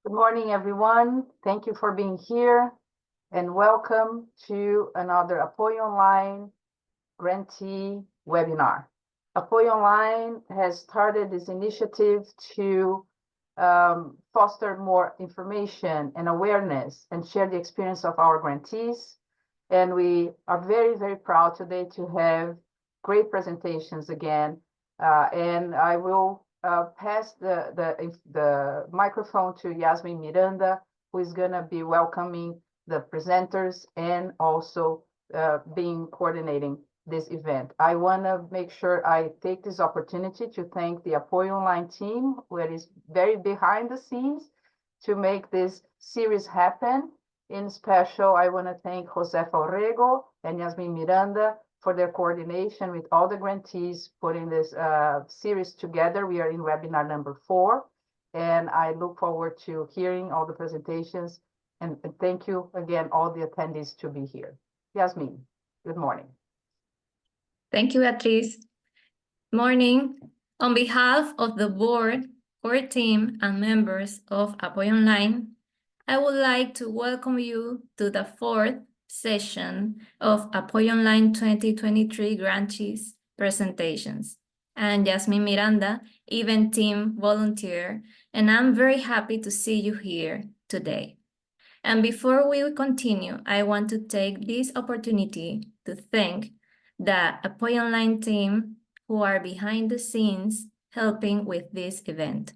Good morning, everyone. Thank you for being here and welcome to another Apoio Online grantee webinar. Apoio Online has started this initiative to foster more information and awareness and share the experience of our grantees. And we are very, very proud today to have great presentations again. And I will pass the microphone to Yasmin Miranda, who is going to be welcoming the presenters and also being coordinating this event. I want to make sure I take this opportunity to thank the Apoio Online team, who is very behind the scenes to make this series happen. In special, I want to thank Josefa Orrego and Yasmin Miranda for their coordination with all the grantees putting this series together. We are in webinar number 4, and I look forward to hearing all the presentations. And thank you again, all the attendees, to be here. Yasmin, good morning. Thank you, Beatriz. Morning. On behalf of the board, core team, and members of Apoio Online, I would like to welcome you to the 4th session of Apoio Online 2023 Grantees presentations. I'm Yasmin Miranda, event team volunteer, and I'm very happy to see you here today. And before we continue, I want to take this opportunity to thank the Apoio Online team who are behind the scenes helping with this event.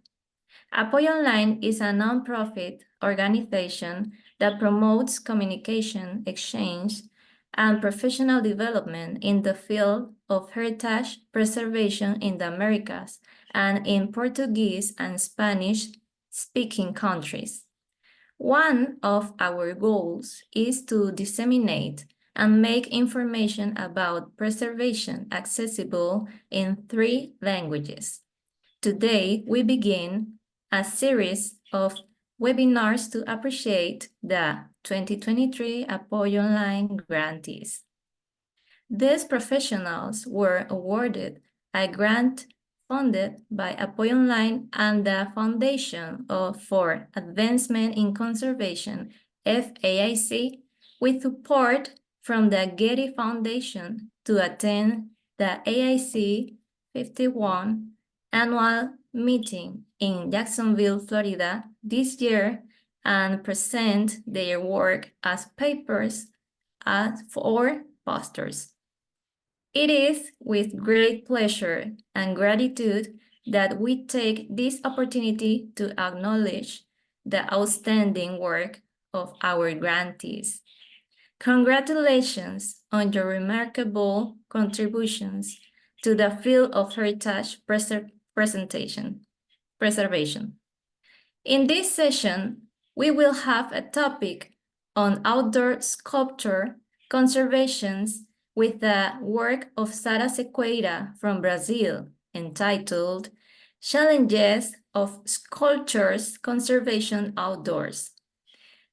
Apoio Online is a nonprofit organization that promotes communication, exchange, and professional development in the field of heritage preservation in the Americas and in Portuguese and Spanish-speaking countries. One of our goals is to disseminate and make information about preservation accessible in 3 languages. Today, we begin a series of webinars to appreciate the 2023 Apoio Online grantees. These professionals were awarded a grant funded by Apoio Online and the Foundation for Advancement in Conservation, FAIC, with support from the Getty Foundation to attend the AIC 51 annual meeting in Jacksonville, Florida this year and present their work as papers or posters. It is with great pleasure and gratitude that we take this opportunity to acknowledge the outstanding work of our grantees. Congratulations on your remarkable contributions to the field of heritage preservation. In this session, we will have a topic on outdoor sculpture conservations with the work of Sara Sequeira from Brazil, entitled Challenges of Sculptures Conservation Outdoors,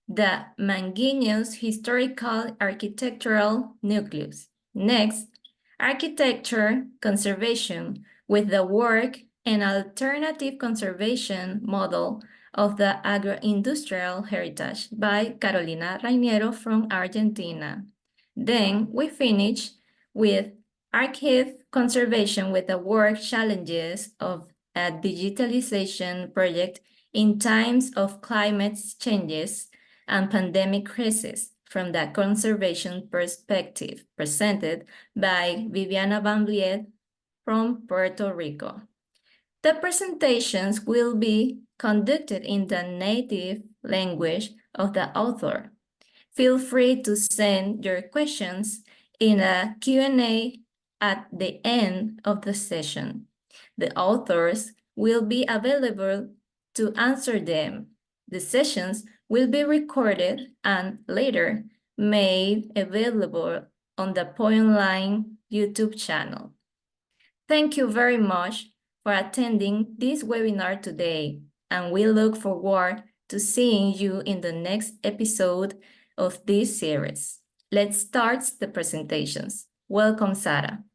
the Manguinhos Historical Architectural Nucleus. Next, Architecture Conservation with the work and alternative conservation model of the agroindustrial heritage by Carolina Rainiero from Argentina. Then we finish with archive conservation with the work challenges of a digitalization project in times of climate changes and pandemic crisis from the conservation perspective, presented by Viviana Van Vliet from Puerto Rico. The presentations will be conducted in the native language of the author. Feel free to send your questions in a Q&A at the end of the session. The authors will be available to answer them. The sessions will be recorded and later made available on the Apoio Online YouTube channel. Thank you very much for attending this webinar today, and we look forward to seeing you in the next episode of this series. Let's start the presentations. Welcome, Sara.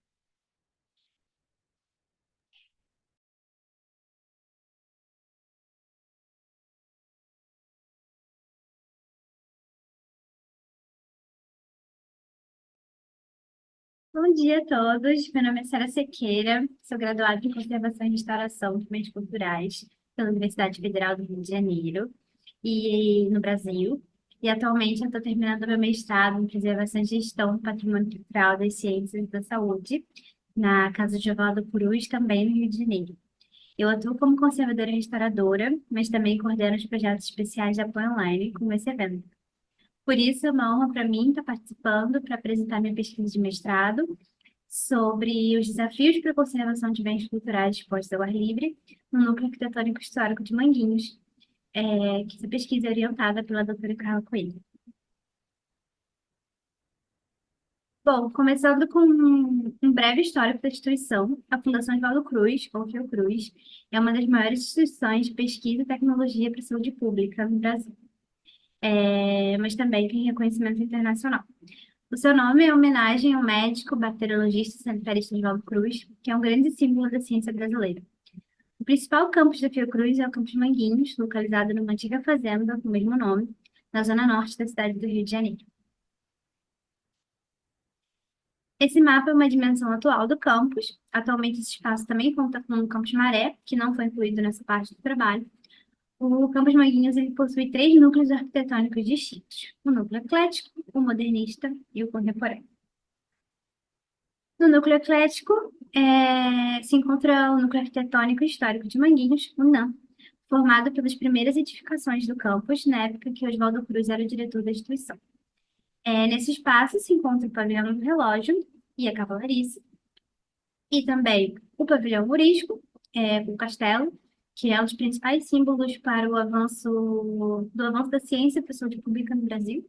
Bom dia a todos. Meu nome é Sara Sequeira, sou graduada em Conservação e Restauração de Bens Culturais pela Universidade Federal do Rio de Janeiro e no Brasil. E atualmente eu estou terminando meu mestrado em Preservação e Gestão do Patrimônio Cultural das Ciências da Saúde na Casa de Oswaldo Cruz, também no Rio de Janeiro. Eu atuo como conservadora e restauradora, mas também coordeno os projetos especiais de apoio online, como esse evento. Por isso, é uma honra para mim estar participando para apresentar minha pesquisa de mestrado sobre os desafios para a conservação de bens culturais expostos ao ar livre no Núcleo Arquitetônico Histórico de Manguinhos, que essa pesquisa é orientada pela doutora Carla Coelho. Bom, começando com um breve histórico da instituição, a Fundação Oswaldo Cruz, ou Fiocruz, é uma das maiores instituições de pesquisa e tecnologia para a saúde pública no Brasil, mas também tem reconhecimento internacional. O seu nome é homenagem ao médico, bacteriologista e sanitarista Oswaldo Cruz, que é um grande símbolo da ciência brasileira. O principal campus da Fiocruz é o campus Manguinhos, localizado numa antiga fazenda com o mesmo nome, na zona norte da cidade do Rio de Janeiro. Esse mapa é uma dimensão atual do campus. Atualmente, esse espaço também conta com o campus Maré, que não foi incluído nessa parte do trabalho. O campus Manguinhos ele possui 3 núcleos arquitetônicos distintos: o núcleo eclético, o modernista e o contemporâneo. No núcleo eclético, se encontra o núcleo arquitetônico histórico de Manguinhos, o NAM, formado pelas primeiras edificações do campus na época que Oswaldo Cruz era o diretor da instituição. Nesse espaço se encontra o pavilhão do relógio e a cavalariça, e também o pavilhão morisco, o castelo, que é um dos principais símbolos para o avanço da ciência para a saúde pública no Brasil,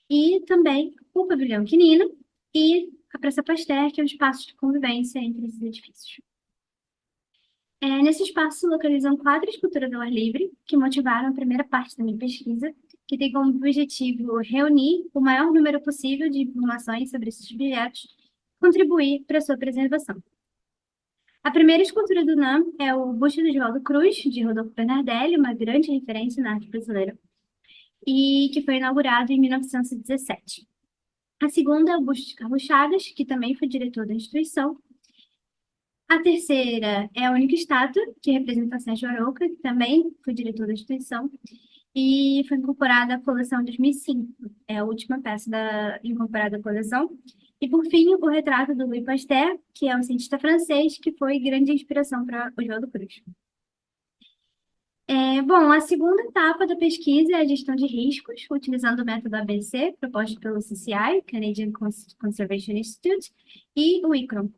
e também o pavilhão quinino e a Praça Pasteur, que é um espaço de convivência entre esses edifícios. Nesse espaço se localizam 4 esculturas ao ar livre, que motivaram a primeira parte da minha pesquisa, que tem como objetivo reunir o maior número possível de informações sobre esses objetos e contribuir para a sua preservação. A primeira escultura do NAM é o busto de Oswaldo Cruz, de Rodolfo Bernardelli, uma grande referência na arte brasileira, e que foi inaugurado em 1917. A segunda é o busto de Carlos Chagas, que também foi diretor da instituição. A terceira é a única estátua, que representa Sérgio Arouca, que também foi diretor da instituição, e foi incorporada à coleção em 2005. É a última peça incorporada à coleção. E, por fim, o retrato do Louis Pasteur, que é um cientista francês que foi grande inspiração para Oswaldo Cruz. Bom, a segunda etapa da pesquisa é a gestão de riscos, utilizando o método ABC, proposto pelo CCI, Canadian Conservation Institute, e o ICRON,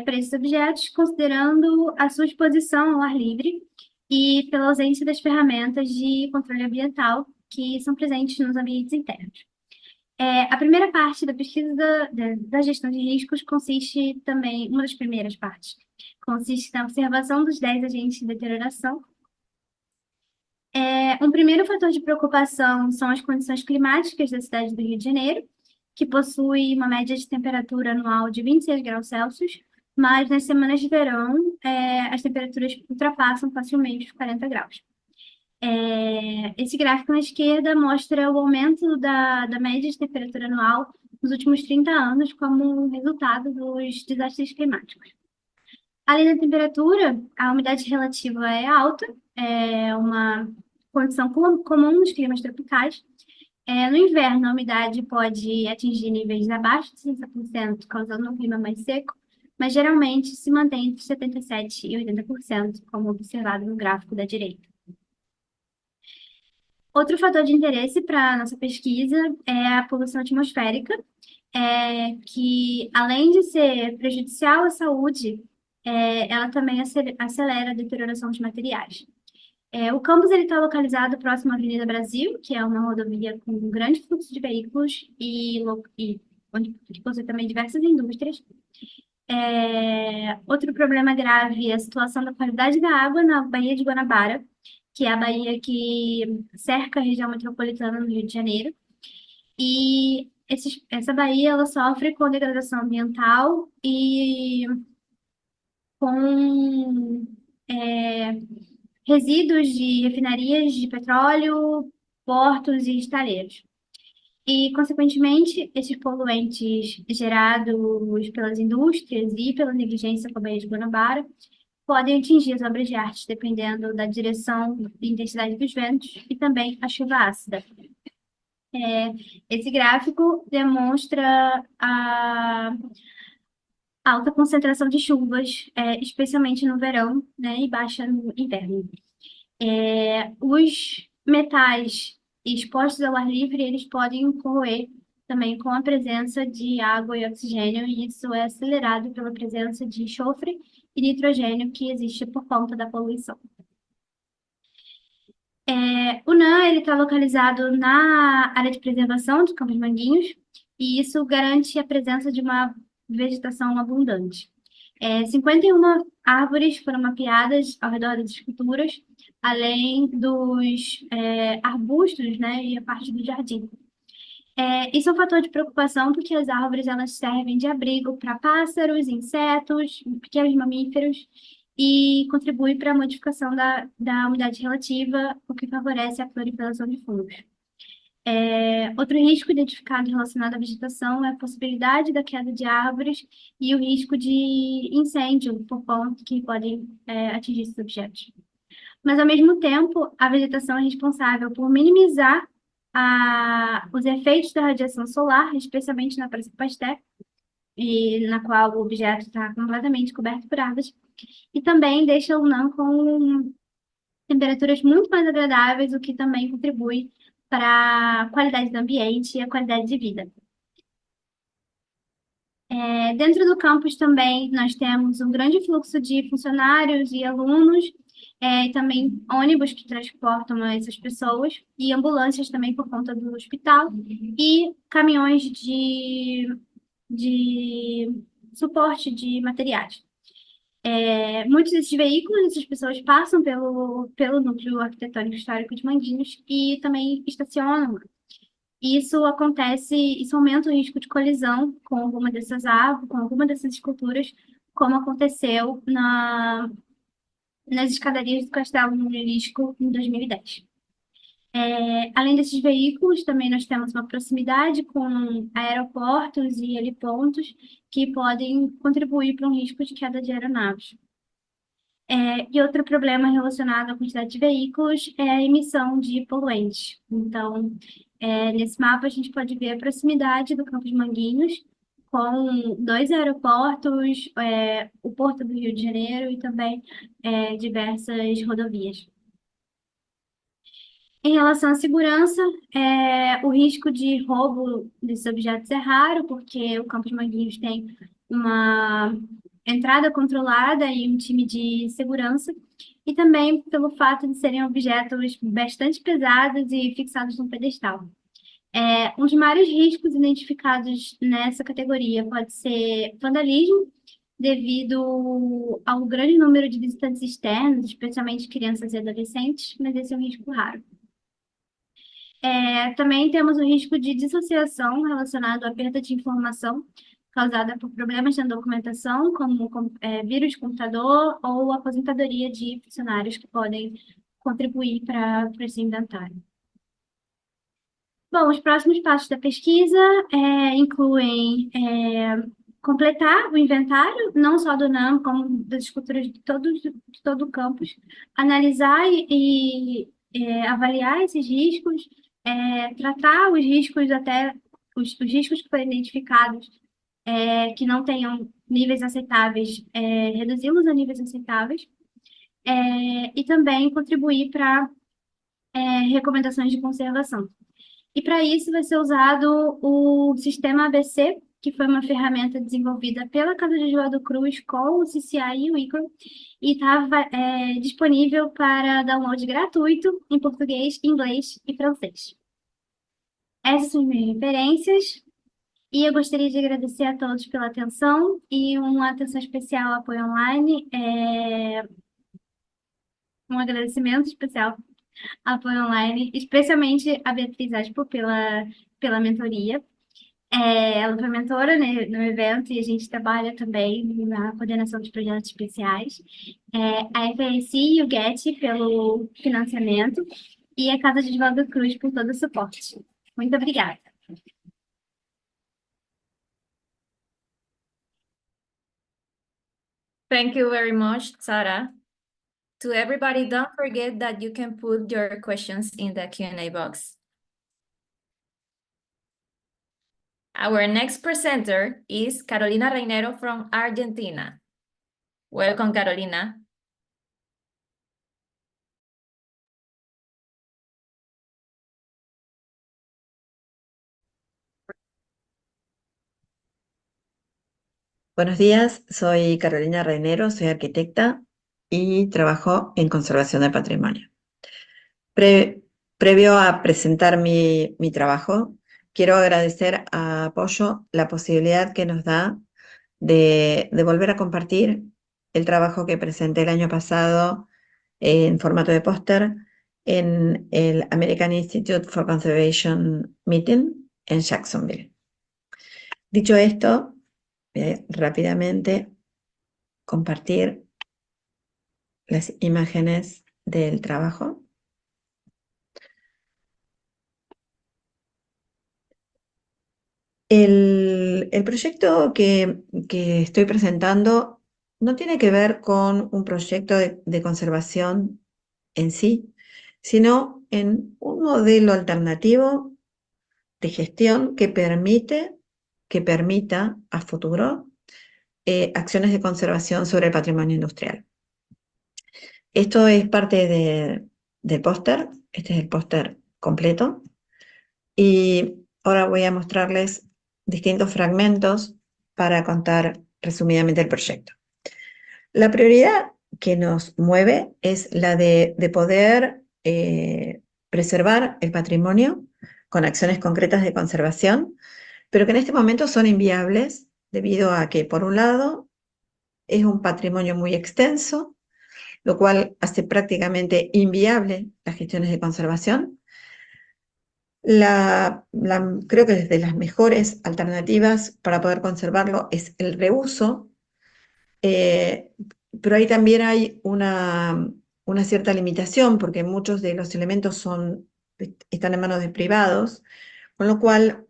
para esses objetos, considerando a sua exposição ao ar livre e pela ausência das ferramentas de controle ambiental que são presentes nos ambientes internos. A primeira parte da pesquisa da gestão de riscos consiste também, uma das primeiras partes, consiste na observação dos 10 agentes de deterioração. Um primeiro fator de preocupação são as condições climáticas da cidade do Rio de Janeiro, que possui uma média de temperatura anual de 26 graus Celsius, mas nas semanas de verão as temperaturas ultrapassam facilmente os 40 graus. Esse gráfico na esquerda mostra o aumento da média de temperatura anual nos últimos 30 anos como resultado dos desastres climáticos. Além da temperatura, a umidade relativa é alta, é uma condição comum nos climas tropicais. No inverno, a umidade pode atingir níveis abaixo de 60%, causando um clima mais seco, mas geralmente se mantém entre 77% e 80%, como observado no gráfico da direita. Outro fator de interesse para a nossa pesquisa é a poluição atmosférica, que, além de ser prejudicial à saúde, ela também acelera a deterioração dos materiais. O campus está localizado próximo à Avenida Brasil, que é uma rodovia com um grande fluxo de veículos e onde possui também diversas indústrias. Outro problema grave é a situação da qualidade da água na Baía de Guanabara, que é a baía que cerca a região metropolitana do Rio de Janeiro. E essa baía ela sofre com degradação ambiental e com resíduos de refinarias de petróleo, portos e estaleiros. E, consequentemente, esses poluentes gerados pelas indústrias e pela negligência com a Baía de Guanabara podem atingir as obras de arte, dependendo da direção e intensidade dos ventos e também a chuva ácida. Esse gráfico demonstra a alta concentração de chuvas, especialmente no verão, né, e baixa no inverno. Os metais expostos ao ar livre, eles podem corroer também com a presença de água e oxigênio, e isso é acelerado pela presença de enxofre e nitrogênio que existe por conta da poluição. O NAM ele está localizado na área de preservação de Campos Manguinhos, e isso garante a presença de uma vegetação abundante. 51 árvores foram mapeadas ao redor das esculturas, além dos arbustos, né, e a parte do jardim. Isso é um fator de preocupação porque as árvores elas servem de abrigo para pássaros, insetos, pequenos mamíferos e contribui para a modificação da umidade relativa, o que favorece a proliferação de fungos. Outro risco identificado relacionado à vegetação é a possibilidade da queda de árvores e o risco de incêndio por pontos que podem atingir esses objetos. Mas, ao mesmo tempo, a vegetação é responsável por minimizar os efeitos da radiação solar, especialmente na Praça Pasteur, e na qual o objeto está completamente coberto por árvores, e também deixa o NAM com temperaturas muito mais agradáveis, o que também contribui para a qualidade do ambiente e a qualidade de vida. Dentro do campus também nós temos um grande fluxo de funcionários e alunos, e também ônibus que transportam essas pessoas, e ambulâncias também por conta do hospital, e caminhões de suporte de materiais. Muitos desses veículos, essas pessoas passam pelo núcleo arquitetônico histórico de Manguinhos e também estacionam. Isso aumenta o risco de colisão com alguma dessas árvores, com alguma dessas esculturas, como aconteceu nas escadarias do Castelo no Obelisco em 2010. Além desses veículos, também nós temos uma proximidade com aeroportos e helipontos que podem contribuir para um risco de queda de aeronaves. E outro problema relacionado à quantidade de veículos é a emissão de poluentes. Então, nesse mapa a gente pode ver a proximidade do Campos Manguinhos com 2 aeroportos, o Porto do Rio de Janeiro e também diversas rodovias. Em relação à segurança, o risco de roubo desses objetos é raro, porque o Campos Manguinhos tem uma entrada controlada e um time de segurança, e também pelo fato de serem objetos bastante pesados e fixados num pedestal. Um dos maiores riscos identificados nessa categoria pode ser vandalismo, devido ao grande número de visitantes externos, especialmente crianças e adolescentes, mas esse é um risco raro. Também temos o risco de dissociação relacionado à perda de informação causada por problemas na documentação, como vírus de computador ou aposentadoria de funcionários que podem contribuir para esse inventário. Bom, os próximos passos da pesquisa incluem completar o inventário, não só do NAM, como das esculturas de todo o campus, analisar e avaliar esses riscos, tratar os riscos até os riscos que foram identificados que não tenham níveis aceitáveis, reduzi-los a níveis aceitáveis, e também contribuir para recomendações de conservação. E para isso vai ser usado o sistema ABC, que foi uma ferramenta desenvolvida pela Casa de Oswaldo Cruz com o CCI e o ICRO, e está disponível para download gratuito em português, inglês e francês. Essas são as minhas referências, e eu gostaria de agradecer a todos pela atenção, e uma atenção especial ao Apoio Online, um agradecimento especial ao Apoio Online, especialmente a Beatriz Aspo pela mentoria. Ela foi mentora, né, no evento, e a gente trabalha também na coordenação de projetos especiais. A FAC e o GET pelo financiamento, e a Casa de Oswaldo Cruz por todo o suporte. Muito obrigada. Thank you very much, Sarah. To everybody, don't forget that you can put your questions in the Q&A box. Our next presenter is Carolina Reinero from Argentina. Welcome, Carolina. Buenos días, soy Carolina Reinero, soy arquitecta y trabajo en conservación del patrimonio. Previo a presentar mi trabajo, quiero agradecer a Apoyo la posibilidad que nos da de volver a compartir el trabajo que presenté el año pasado en formato de póster en el American Institute for Conservation Meeting en Jacksonville. Dicho esto, rápidamente compartir las imágenes del trabajo. El proyecto que estoy presentando no tiene que ver con un proyecto de conservación en sí, sino en un modelo alternativo de gestión que permita a futuro acciones de conservación sobre el patrimonio industrial. Esto es parte del póster, este es el póster completo, y ahora voy a mostrarles distintos fragmentos para contar resumidamente el proyecto. La prioridad que nos mueve es la de poder preservar el patrimonio con acciones concretas de conservación, pero que en este momento son inviables debido a que, por un lado, es un patrimonio muy extenso, lo cual hace prácticamente inviable las gestiones de conservación. Creo que desde las mejores alternativas para poder conservarlo es el reuso, pero ahí también hay una cierta limitación porque muchos de los elementos están en manos de privados, con lo cual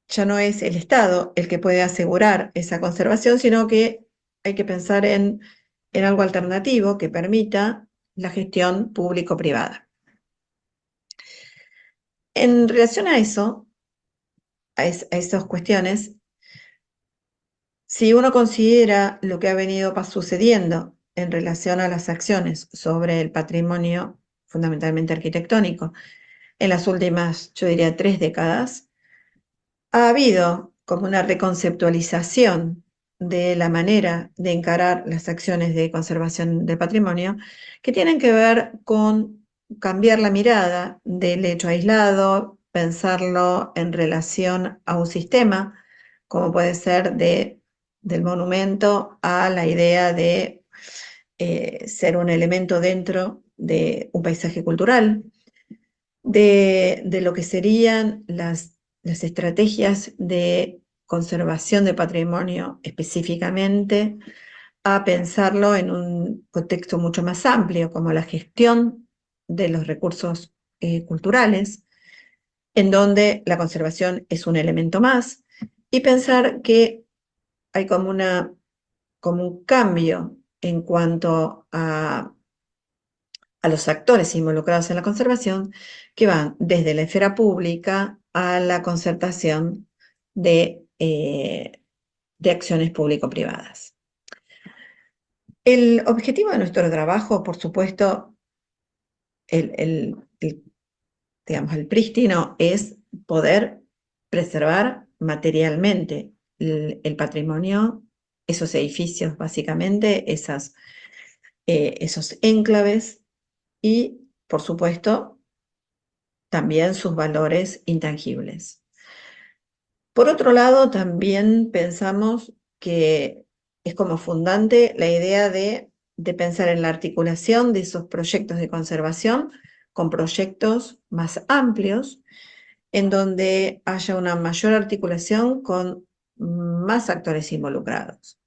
ya no es el Estado el que puede asegurar esa conservación, sino que hay que pensar en algo alternativo que permita la gestión público-privada. En relación a eso, a esas cuestiones, si uno considera lo que ha venido sucediendo en relación a las acciones sobre el patrimonio fundamentalmente arquitectónico en las últimas, yo diría, 3 décadas, ha habido como una reconceptualización de la manera de encarar las acciones de conservación del patrimonio que tienen que ver con cambiar la mirada del hecho aislado, pensarlo en relación a un sistema, como puede ser del monumento a la idea de ser un elemento dentro de un paisaje cultural, de lo que serían las estrategias de conservación de patrimonio específicamente, a pensarlo en un contexto mucho más amplio, como la gestión de los recursos culturales, en donde la conservación es un elemento más, y pensar que hay como un cambio en cuanto a los actores involucrados en la conservación, que van desde la esfera pública a la concertación de acciones público-privadas. El objetivo de nuestro trabajo, por supuesto, digamos, el prístino es poder preservar materialmente el patrimonio, esos edificios, básicamente, esos enclaves, y, por supuesto, también sus valores intangibles. Por otro lado, también pensamos que es como fundante la idea de pensar en la articulación de esos proyectos de conservación con proyectos más amplios, en donde haya una mayor articulación con más actores involucrados.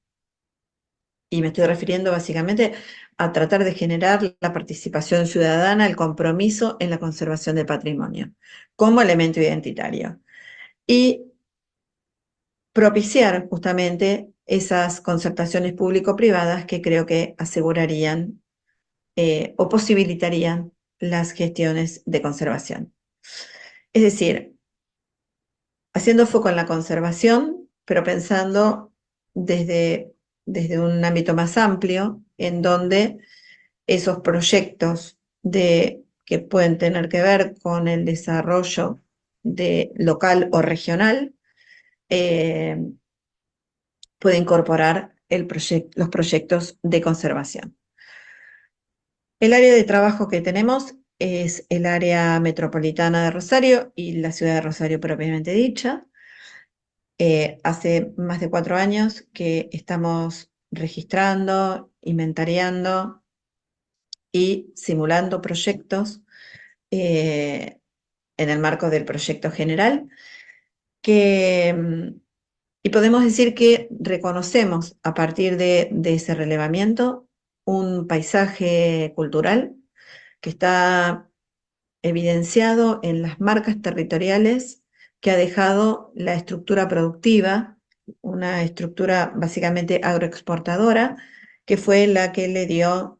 Y me estoy refiriendo básicamente a tratar de generar la participación ciudadana, el compromiso en la conservación del patrimonio como elemento identitario. Y propiciar justamente esas concertaciones público-privadas que creo que asegurarían o posibilitarían las gestiones de conservación. Es decir, haciendo foco en la conservación, pero pensando desde un ámbito más amplio, en donde esos proyectos que pueden tener que ver con el desarrollo local o regional, puede incorporar los proyectos de conservación. El área de trabajo que tenemos es el área metropolitana de Rosario y la ciudad de Rosario propiamente dicha. Hace más de 4 años que estamos registrando, inventariando y simulando proyectos en el marco del proyecto general, y podemos decir que reconocemos a partir de ese relevamiento un paisaje cultural que está evidenciado en las marcas territoriales que ha dejado la estructura productiva, una estructura básicamente agroexportadora, que fue la que le dio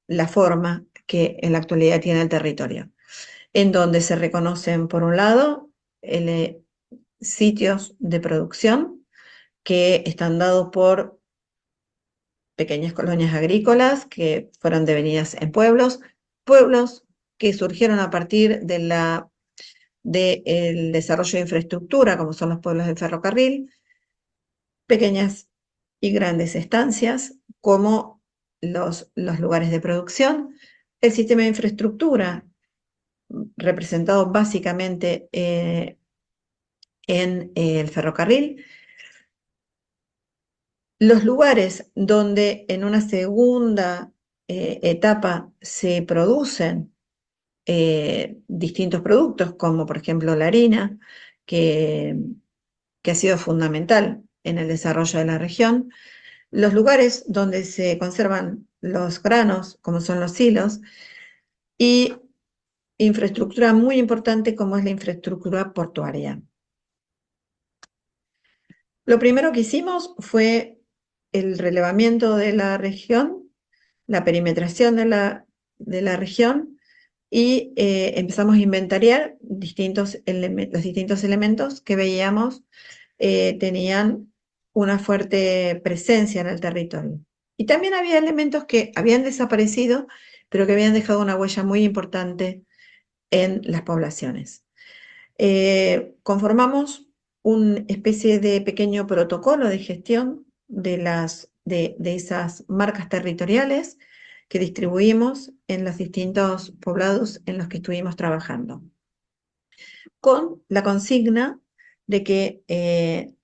la forma que en la actualidad tiene el territorio, en donde se reconocen, por un lado, sitios de producción que están dados por pequeñas colonias agrícolas que fueron devenidas en pueblos que surgieron a partir del desarrollo de infraestructura, como son los pueblos del ferrocarril, pequeñas y grandes estancias, como los lugares de producción, el sistema de infraestructura, representado básicamente en el ferrocarril, los lugares donde en una segunda etapa se producen distintos productos, como por ejemplo la harina, que ha sido fundamental en el desarrollo de la región, los lugares donde se conservan los granos, como son los silos, y infraestructura muy importante como es la infraestructura portuaria. Lo primero que hicimos fue el relevamiento de la región, la perimetración de la región, y empezamos a inventariar los distintos elementos que veíamos tenían una fuerte presencia en el territorio. Y también había elementos que habían desaparecido, pero que habían dejado una huella muy importante en las poblaciones. Conformamos una especie de pequeño protocolo de gestión de esas marcas territoriales que distribuimos en los distintos poblados en los que estuvimos trabajando, con la consigna de que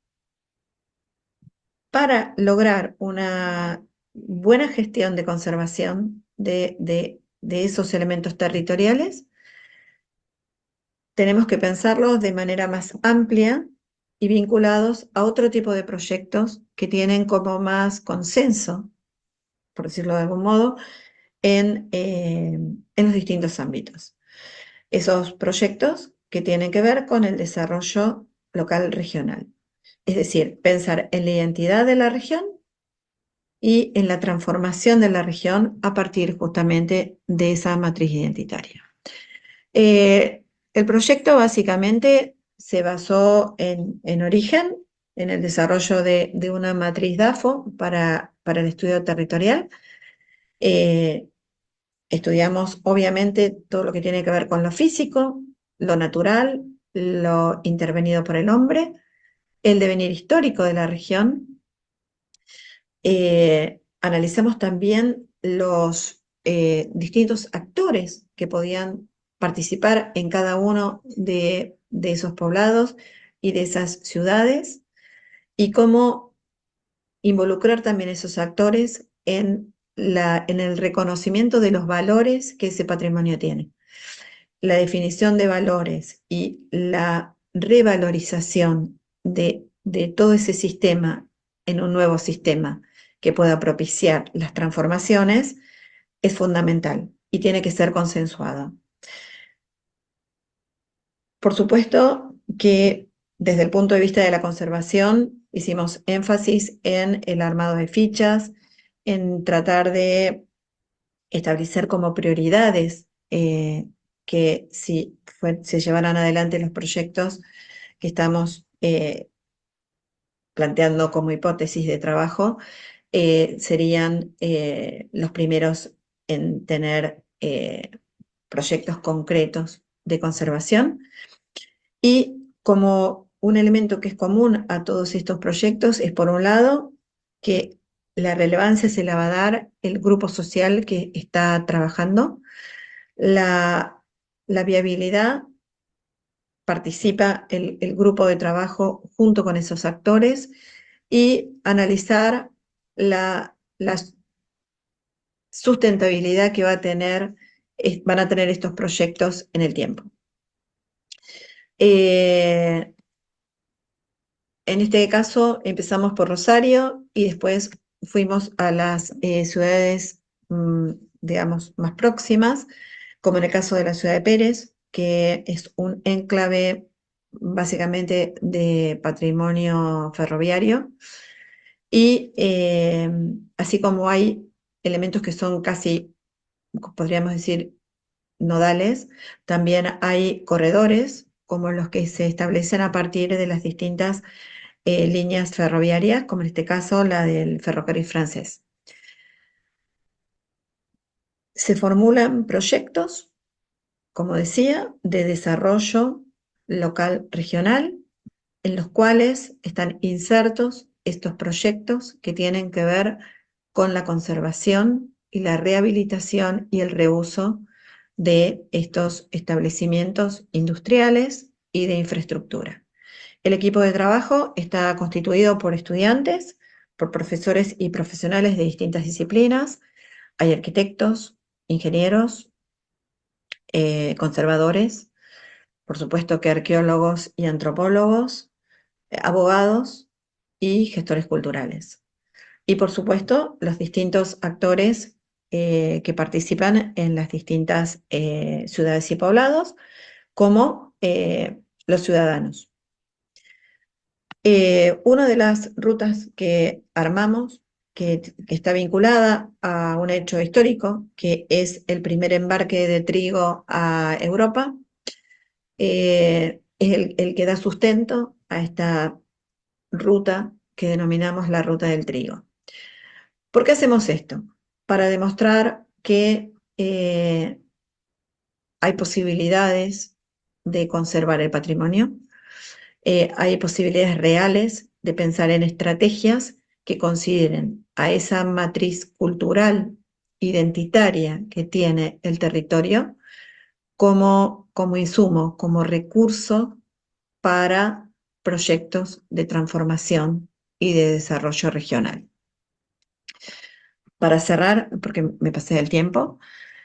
para lograr una buena gestión de conservación de esos elementos territoriales, tenemos que pensarlos de manera más amplia y vinculados a otro tipo de proyectos que tienen como más consenso, por decirlo de algún modo, en los distintos ámbitos. Esos proyectos que tienen que ver con el desarrollo local regional. Es decir, pensar en la identidad de la región y en la transformación de la región a partir justamente de esa matriz identitaria. El proyecto básicamente se basó en origen, en el desarrollo de una matriz DAFO para el estudio territorial. Estudiamos obviamente todo lo que tiene que ver con lo físico, lo natural, lo intervenido por el hombre, el devenir histórico de la región. Analizamos también los distintos actores que podían participar en cada uno de esos poblados y de esas ciudades, y cómo involucrar también esos actores en el reconocimiento de los valores que ese patrimonio tiene. La definición de valores y la revalorización de todo ese sistema en un nuevo sistema que pueda propiciar las transformaciones es fundamental y tiene que ser consensuado. Por supuesto que desde el punto de vista de la conservación, hicimos énfasis en el armado de fichas, en tratar de establecer como prioridades que si se llevaran adelante los proyectos que estamos planteando como hipótesis de trabajo, serían los primeros en tener proyectos concretos de conservación. Y como un elemento que es común a todos estos proyectos es, por un lado, que la relevancia se la va a dar el grupo social que está trabajando, la viabilidad, participa el grupo de trabajo junto con esos actores y analizar la sustentabilidad que van a tener estos proyectos en el tiempo. En este caso empezamos por Rosario y después fuimos a las ciudades, digamos, más próximas, como en el caso de la ciudad de Pérez, que es un enclave básicamente de patrimonio ferroviario. Y así como hay elementos que son casi, podríamos decir, nodales, también hay corredores, como los que se establecen a partir de las distintas líneas ferroviarias, como en este caso la del ferrocarril francés. Se formulan proyectos, como decía, de desarrollo local regional, en los cuales están insertos estos proyectos que tienen que ver con la conservación y la rehabilitación y el reuso de estos establecimientos industriales y de infraestructura. El equipo de trabajo está constituido por estudiantes, por profesores y profesionales de distintas disciplinas. Hay arquitectos, ingenieros, conservadores, por supuesto que arqueólogos y antropólogos, abogados y gestores culturales. Y por supuesto, los distintos actores que participan en las distintas ciudades y poblados, como los ciudadanos. Una de las rutas que armamos, que está vinculada a un hecho histórico, que es el primer embarque de trigo a Europa, es el que da sustento a esta ruta que denominamos la ruta del trigo. ¿Por qué hacemos esto? Para demostrar que hay posibilidades de conservar el patrimonio, hay posibilidades reales de pensar en estrategias que consideren a esa matriz cultural identitaria que tiene el territorio como insumo, como recurso para proyectos de transformación y de desarrollo regional. Para cerrar, porque me pasé del tiempo,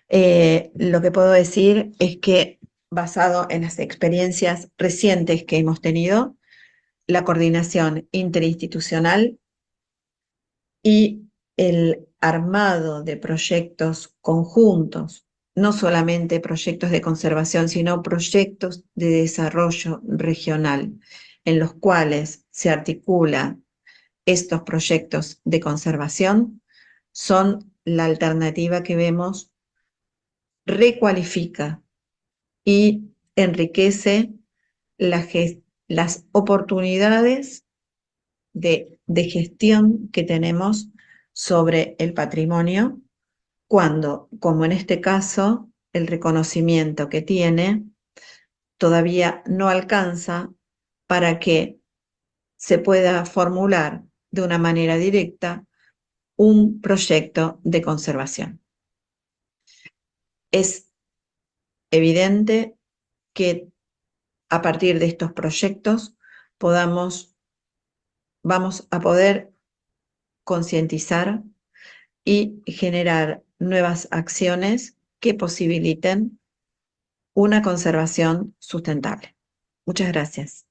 lo que puedo decir es que, basado en las experiencias recientes que hemos tenido, la coordinación interinstitucional y el armado de proyectos conjuntos, no solamente proyectos de conservación, sino proyectos de desarrollo regional, en los cuales se articulan estos proyectos de conservación, son la alternativa que vemos, recualifica y enriquece las oportunidades de gestión que tenemos sobre el patrimonio, cuando, como en este caso, el reconocimiento que tiene todavía no alcanza para que se pueda formular de una manera directa un proyecto de conservación. Es evidente que a partir de estos proyectos vamos a poder concientizar y generar nuevas acciones que posibiliten una conservación sustentable. Muchas gracias.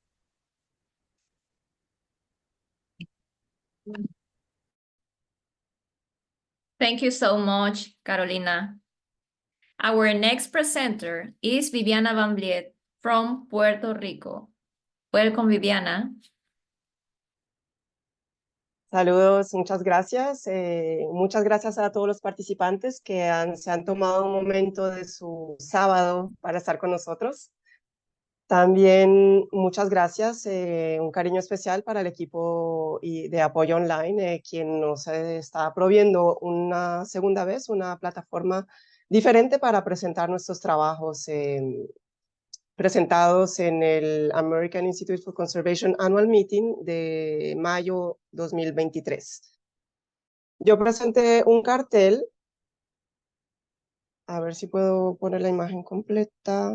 Thank you so much, Carolina. Our next presenter is Viviana Van Vliet from Puerto Rico. Welcome, Viviana. Saludos, muchas gracias. Muchas gracias a todos los participantes que se han tomado un momento de su sábado para estar con nosotros. También muchas gracias, un cariño especial para el equipo de apoyo online, quien nos está proviendo una segunda vez una plataforma diferente para presentar nuestros trabajos presentados en el American Institute for Conservation Annual Meeting de mayo 2023. Yo presenté un cartel, a ver si puedo poner la imagen completa.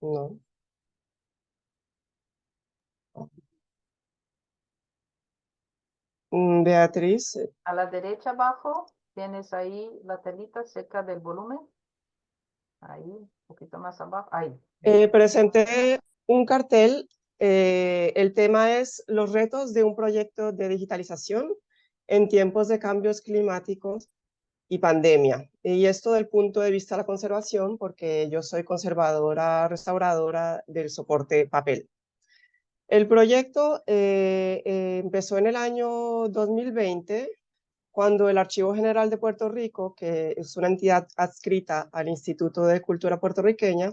No. Beatriz, A la derecha abajo tienes ahí la telita cerca del volumen. Ahí, un poquito más abajo. Ahí. presenté un cartel. El tema es los retos de un proyecto de digitalización en tiempos de cambios climáticos y pandemia. Y esto del punto de vista de la conservación, porque yo soy conservadora, restauradora del soporte papel. El proyecto empezó en el año 2020, cuando el Archivo General de Puerto Rico, que es una entidad adscrita al Instituto de Cultura Puertorriqueña,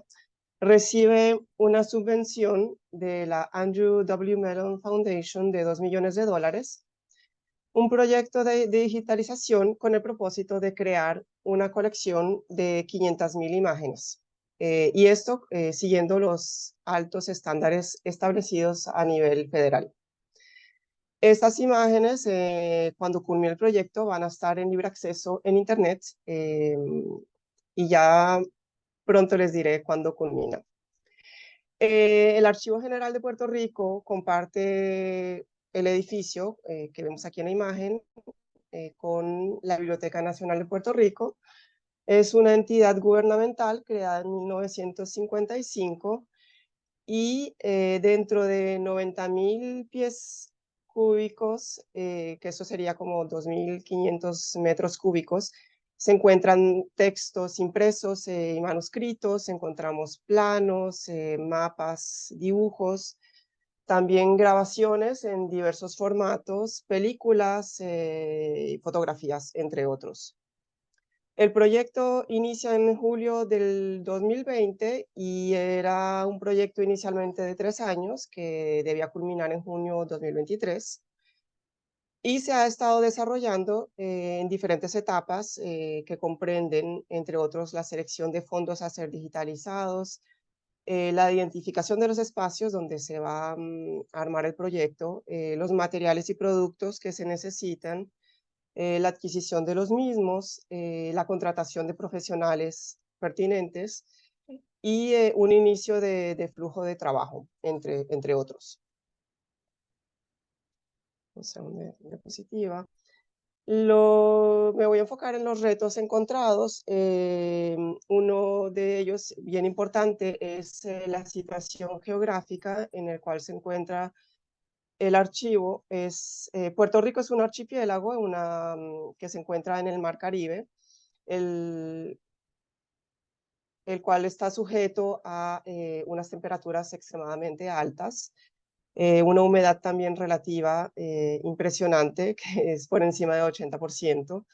recibe una subvención de la Andrew W. Mellon Foundation de $2 millones, un proyecto de digitalización con el propósito de crear una colección de 500,000 imágenes. Y esto siguiendo los altos estándares establecidos a nivel federal. Estas imágenes, cuando culmine el proyecto, van a estar en libre acceso en Internet y ya pronto les diré cuándo culmina. El Archivo General de Puerto Rico comparte el edificio que vemos aquí en la imagen con la Biblioteca Nacional de Puerto Rico. Es una entidad gubernamental creada en 1955 y dentro de 90,000 pies cúbicos, que eso sería como 2.500 metros cúbicos, se encuentran textos impresos y manuscritos, encontramos planos, mapas, dibujos, también grabaciones en diversos formatos, películas y fotografías, entre otros. El proyecto inicia en julio del 2020 y era un proyecto inicialmente de 3 años que debía culminar en junio 2023 y se ha estado desarrollando en diferentes etapas que comprenden, entre otros, la selección de fondos a ser digitalizados, la identificación de los espacios donde se va a armar el proyecto, los materiales y productos que se necesitan, la adquisición de los mismos, la contratación de profesionales pertinentes y un inicio de flujo de trabajo, entre otros. Una diapositiva. Me voy a enfocar en los retos encontrados. Uno de ellos, bien importante, es la situación geográfica en el cual se encuentra el archivo. Puerto Rico es un archipiélago que se encuentra en el Mar Caribe, el cual está sujeto a unas temperaturas extremadamente altas, una humedad también relativa impresionante, que es por encima del 80%.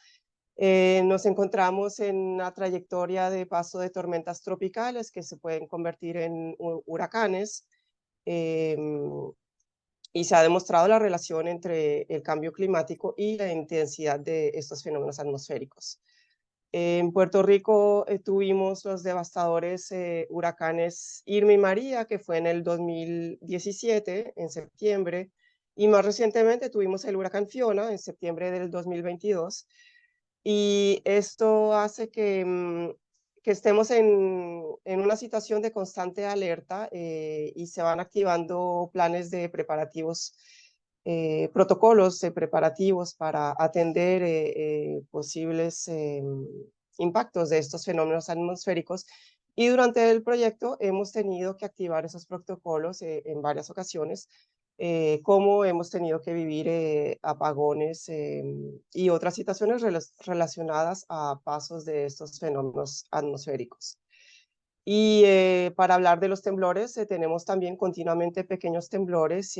Nos encontramos en una trayectoria de paso de tormentas tropicales que se pueden convertir en huracanes, y se ha demostrado la relación entre el cambio climático y la intensidad de estos fenómenos atmosféricos. En Puerto Rico tuvimos los devastadores huracanes Irma y María, que fue en el 2017, en septiembre, y más recientemente tuvimos el huracán Fiona en septiembre del 2022. Y esto hace que estemos en una situación de constante alerta y se van activando planes de preparativos, protocolos de preparativos para atender posibles impactos de estos fenómenos atmosféricos. Y durante el proyecto hemos tenido que activar esos protocolos en varias ocasiones, como hemos tenido que vivir apagones y otras situaciones relacionadas a pasos de estos fenómenos atmosféricos. Y para hablar de los temblores, tenemos también continuamente pequeños temblores.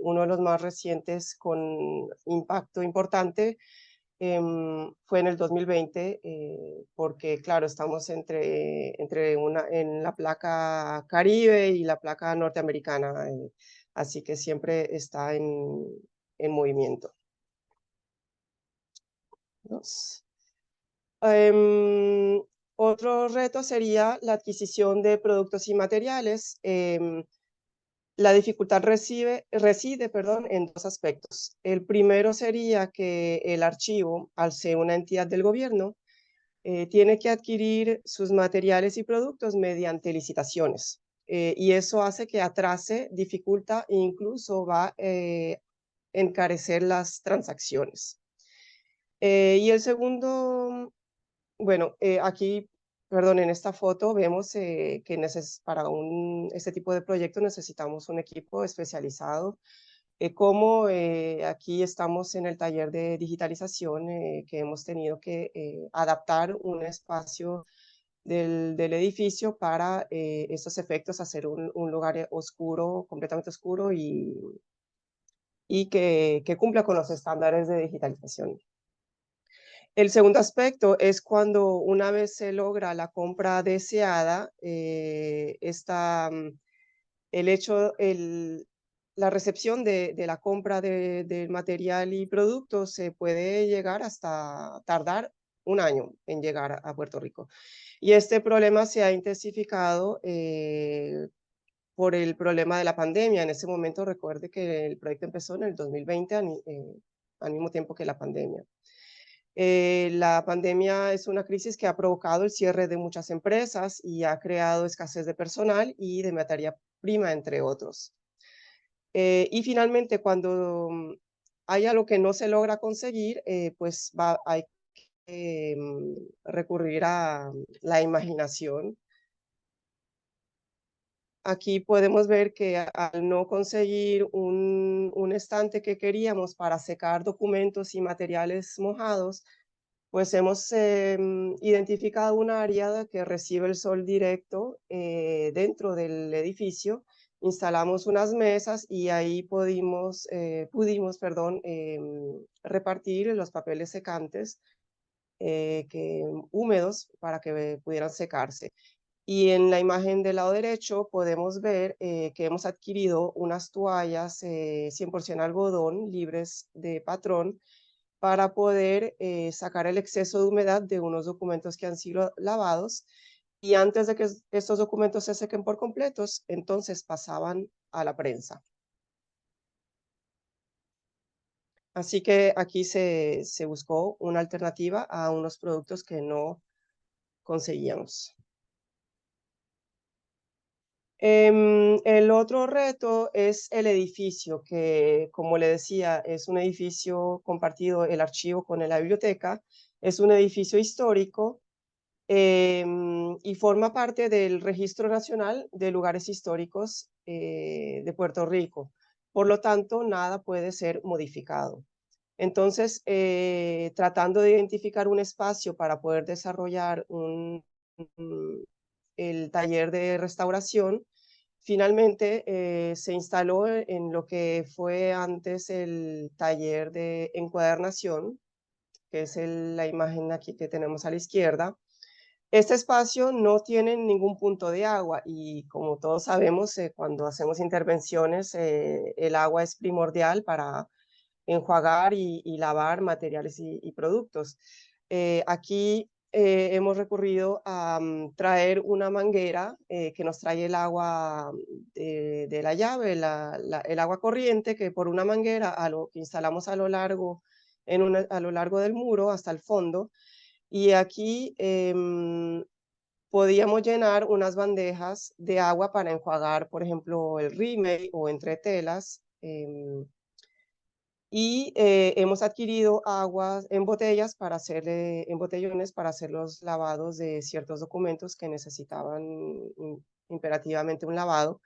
Uno de los más recientes con impacto importante fue en el 2020, porque claro, estamos en la placa Caribe y la placa norteamericana, así que siempre está en movimiento. Dos. Otro reto sería la adquisición de productos y materiales. La dificultad reside, en dos aspectos. El primero sería que el archivo, al ser una entidad del gobierno, tiene que adquirir sus materiales y productos mediante licitaciones. Y eso hace que atrase, dificulta e incluso va a encarecer las transacciones. Y el segundo, bueno, aquí, perdón, en esta foto vemos que para este tipo de proyecto necesitamos un equipo especializado. Como aquí estamos en el taller de digitalización, que hemos tenido que adaptar un espacio del edificio para estos efectos, hacer un lugar oscuro, completamente oscuro y que cumpla con los estándares de digitalización. El segundo aspecto es cuando una vez se logra la compra deseada, la recepción de la compra de material y productos se puede llegar hasta tardar un año en llegar a Puerto Rico. Y este problema se ha intensificado por el problema de la pandemia. En ese momento recuerde que el proyecto empezó en el 2020, al mismo tiempo que la pandemia. La pandemia es una crisis que ha provocado el cierre de muchas empresas y ha creado escasez de personal y de materia prima, entre otros. Y finalmente, cuando hay algo que no se logra conseguir, pues hay que recurrir a la imaginación. Aquí podemos ver que al no conseguir un estante que queríamos para secar documentos y materiales mojados, pues hemos identificado un área que recibe el sol directo dentro del edificio. Instalamos unas mesas y ahí pudimos repartir los papeles secantes húmedos para que pudieran secarse. Y en la imagen del lado derecho podemos ver que hemos adquirido unas toallas 100% algodón, libres de patrón, para poder sacar el exceso de humedad de unos documentos que han sido lavados. Y antes de que estos documentos se sequen por completos, entonces pasaban a la prensa. Así que aquí se buscó una alternativa a unos productos que no conseguíamos. El otro reto es el edificio, que como le decía, es un edificio compartido, el archivo con la biblioteca, es un edificio histórico y forma parte del Registro Nacional de Lugares Históricos de Puerto Rico. Por lo tanto, nada puede ser modificado. Entonces, tratando de identificar un espacio para poder desarrollar el taller de restauración, finalmente se instaló en lo que fue antes el taller de encuadernación, que es la imagen aquí que tenemos a la izquierda. Este espacio no tiene ningún punto de agua y como todos sabemos, cuando hacemos intervenciones, el agua es primordial para enjuagar y lavar materiales y productos. Aquí hemos recurrido a traer una manguera que nos trae el agua de la llave, el agua corriente, que por una manguera que instalamos a lo largo del muro hasta el fondo. Y aquí podíamos llenar unas bandejas de agua para enjuagar, por ejemplo, el rímel o entre telas. Y hemos adquirido aguas en botellas en botellones para hacer los lavados de ciertos documentos que necesitaban imperativamente un lavado.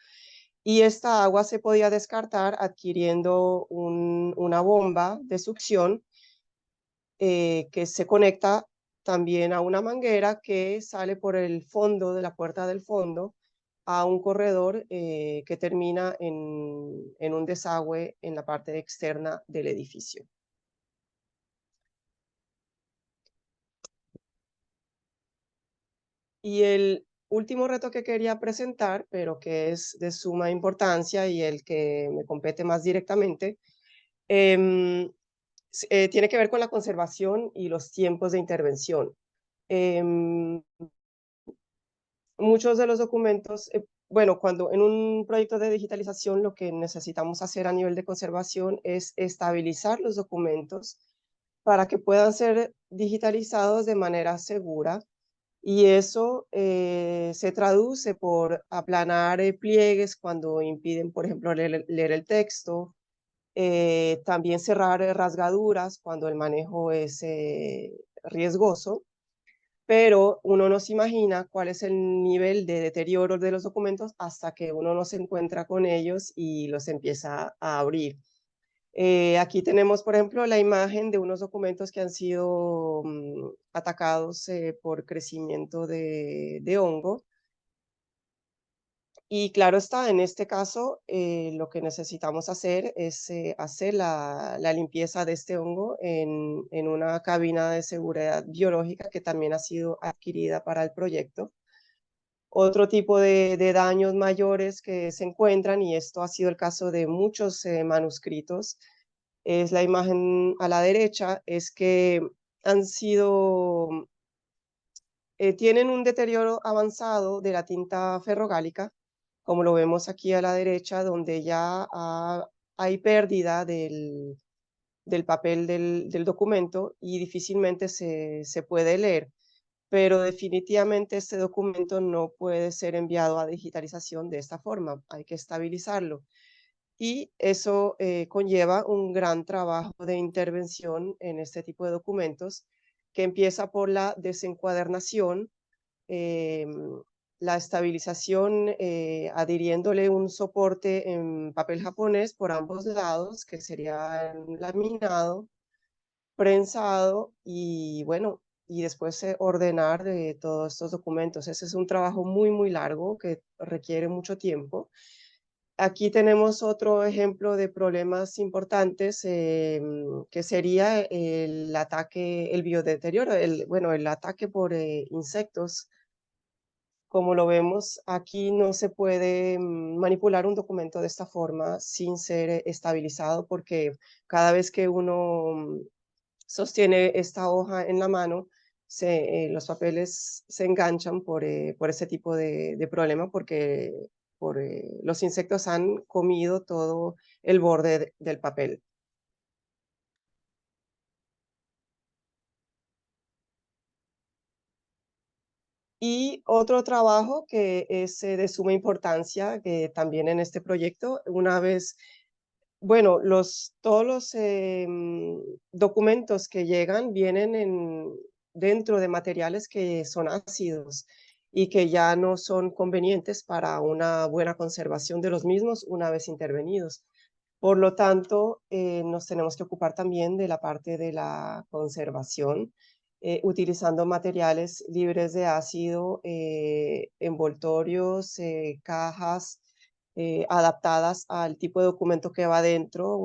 Y esta agua se podía descartar adquiriendo una bomba de succión que se conecta también a una manguera que sale por el fondo de la puerta del fondo a un corredor que termina en un desagüe en la parte externa del edificio. Y el último reto que quería presentar, pero que es de suma importancia y el que me compete más directamente, tiene que ver con la conservación y los tiempos de intervención. Muchos de los documentos, bueno, cuando en un proyecto de digitalización lo que necesitamos hacer a nivel de conservación es estabilizar los documentos para que puedan ser digitalizados de manera segura, y eso se traduce por aplanar pliegues cuando impiden, por ejemplo, leer el texto, también cerrar rasgaduras cuando el manejo es riesgoso, pero uno no se imagina cuál es el nivel de deterioro de los documentos hasta que uno no se encuentra con ellos y los empieza a abrir. Aquí tenemos, por ejemplo, la imagen de unos documentos que han sido atacados por crecimiento de hongo. Y claro está, en este caso, lo que necesitamos hacer es hacer la limpieza de este hongo en una cabina de seguridad biológica que también ha sido adquirida para el proyecto. Otro tipo de daños mayores que se encuentran, y esto ha sido el caso de muchos manuscritos, es la imagen a la derecha, es que han sido, tienen un deterioro avanzado de la tinta ferrogálica, como lo vemos aquí a la derecha, donde ya hay pérdida del papel del documento y difícilmente se puede leer. Pero definitivamente este documento no puede ser enviado a digitalización de esta forma, hay que estabilizarlo. Y eso conlleva un gran trabajo de intervención en este tipo de documentos, que empieza por la desencuadernación, la estabilización adhiriéndole un soporte en papel japonés por ambos lados, que sería laminado, prensado y bueno, y después ordenar de todos estos documentos. Ese es un trabajo muy, muy largo que requiere mucho tiempo. Aquí tenemos otro ejemplo de problemas importantes, que sería el ataque, el biodeterioro, bueno, el ataque por insectos. Como lo vemos, aquí no se puede manipular un documento de esta forma sin ser estabilizado, porque cada vez que uno sostiene esta hoja en la mano, los papeles se enganchan por ese tipo de problema, porque los insectos han comido todo el borde del papel. Y otro trabajo que es de suma importancia, que también en este proyecto, una vez, bueno, todos los documentos que llegan vienen dentro de materiales que son ácidos y que ya no son convenientes para una buena conservación de los mismos una vez intervenidos. Por lo tanto, nos tenemos que ocupar también de la parte de la conservación, utilizando materiales libres de ácido, envoltorios, cajas adaptadas al tipo de documento que va dentro,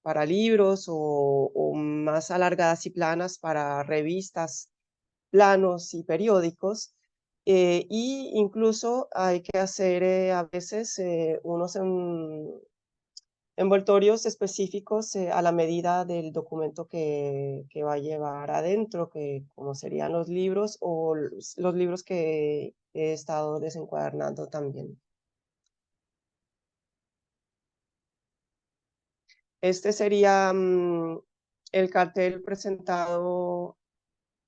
para libros o más alargadas y planas para revistas, planos y periódicos. Y incluso hay que hacer a veces unos envoltorios específicos a la medida del documento que va a llevar adentro, que como serían los libros o los libros que he estado desencuadernando también. Este sería el cartel presentado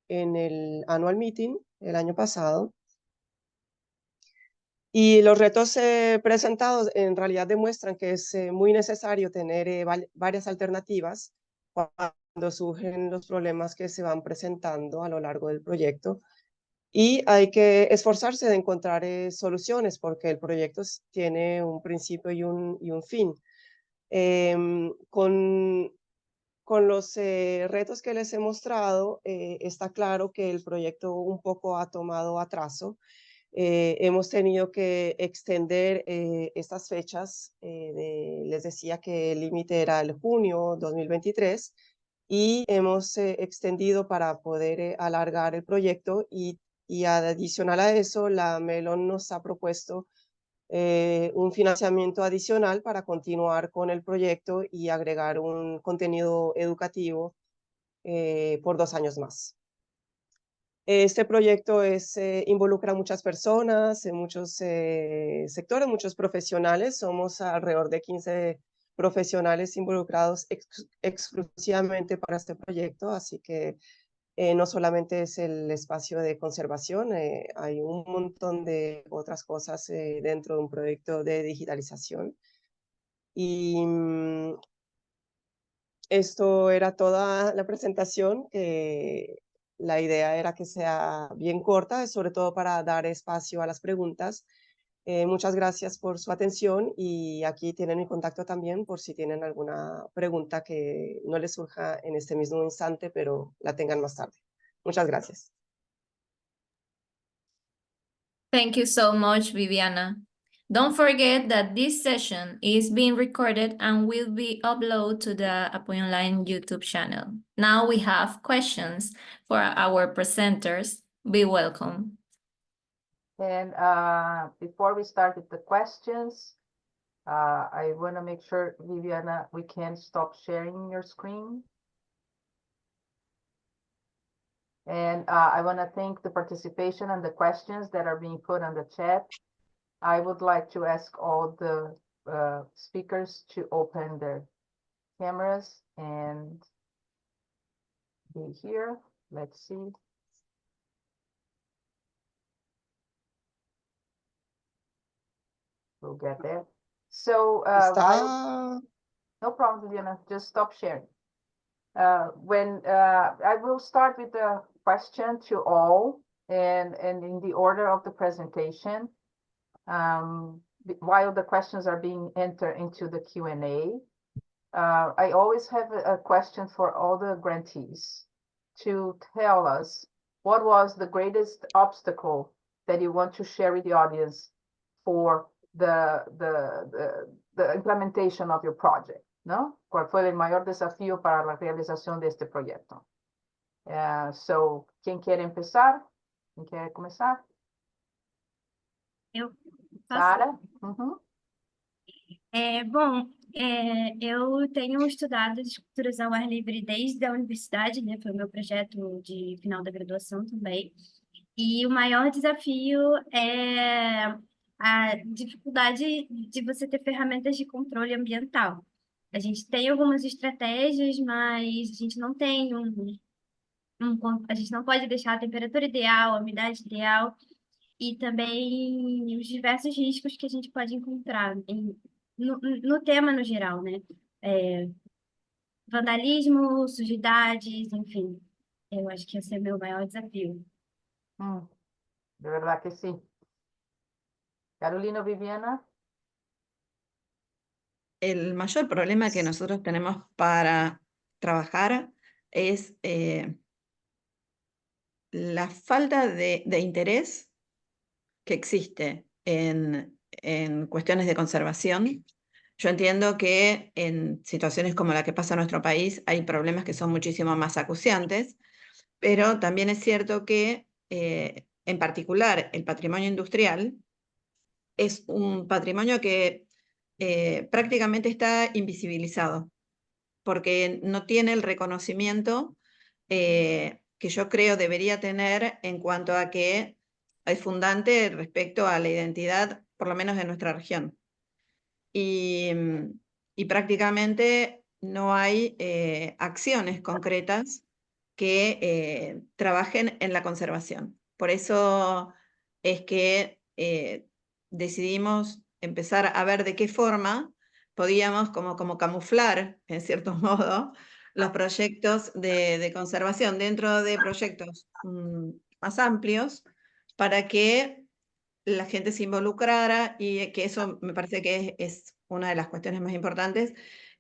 en el Annual Meeting el año pasado. Y los retos presentados en realidad demuestran que es muy necesario tener varias alternativas cuando surgen los problemas que se van presentando a lo largo del proyecto. Y hay que esforzarse de encontrar soluciones, porque el proyecto tiene un principio y un fin. Con con los retos que les he mostrado, está claro que el proyecto un poco ha tomado atraso. Hemos tenido que extender estas fechas. Les decía que el límite era el junio 2023 y hemos extendido para poder alargar el proyecto y adicional a eso, la Melon nos ha propuesto un financiamiento adicional para continuar con el proyecto y agregar un contenido educativo por 2 años más. Este proyecto involucra a muchas personas, en muchos sectores, muchos profesionales. Somos alrededor de 15 profesionales involucrados exclusivamente para este proyecto, así que no solamente es el espacio de conservación, hay un montón de otras cosas dentro de un proyecto de digitalización. Y esto era toda la presentación, que la idea era que sea bien corta, sobre todo para dar espacio a las preguntas. Muchas gracias por su atención y aquí tienen mi contacto también por si tienen alguna pregunta que no les surja en este mismo instante, pero la tengan más tarde. Muchas gracias. Thank you so much, Viviana. Don't forget that this session is being recorded and will be uploaded to the Apoyo Online YouTube channel. Now we have questions for our presenters. Be welcome. And before we start with the questions, I want to make sure, Viviana, we can stop sharing your screen. And I want to thank the participation and the questions that are being put on the chat. I would like to ask all the speakers to open their cameras and be here. Let's see. We'll get there. So no problem, Viviana. Just stop sharing. I will start with the question to all, and in the order of the presentation. While the questions are being entered into the Q&A, I always have a question for all the grantees to tell us what was the greatest obstacle that you want to share with the audience for the implementation of your project, ¿no? ¿Cuál fue el mayor desafío para la realización de este proyecto? So, ¿quién quiere empezar? ¿Quién quiere comenzar? Eu posso? Sara? Eu tenho estudado esculturas ao ar livre desde a universidade, né? Foi o meu projeto de final da graduação também. E o maior desafio é a dificuldade de você ter ferramentas de controle ambiental. A gente tem algumas estratégias, mas a gente não tem a gente não pode deixar a temperatura ideal, a umidade ideal e também os diversos riscos que a gente pode encontrar no tema no geral, né? Vandalismo, sujidades, enfim. Eu acho que esse é o meu maior desafio. De verdad que sí. Carolina, Viviana. El mayor problema que nosotros tenemos para trabajar es la falta de interés que existe en cuestiones de conservación. Yo entiendo que en situaciones como la que pasa en nuestro país hay problemas que son muchísimo más acuciantes, pero también es cierto que en particular el patrimonio industrial es un patrimonio que prácticamente está invisibilizado, porque no tiene el reconocimiento que yo creo debería tener en cuanto a que es fundante respecto a la identidad, por lo menos de nuestra región. Y prácticamente no hay acciones concretas que trabajen en la conservación. Por eso es que decidimos empezar a ver de qué forma podíamos como camuflar, en cierto modo, los proyectos de conservación dentro de proyectos más amplios para que la gente se involucrara y que eso me parece que es una de las cuestiones más importantes,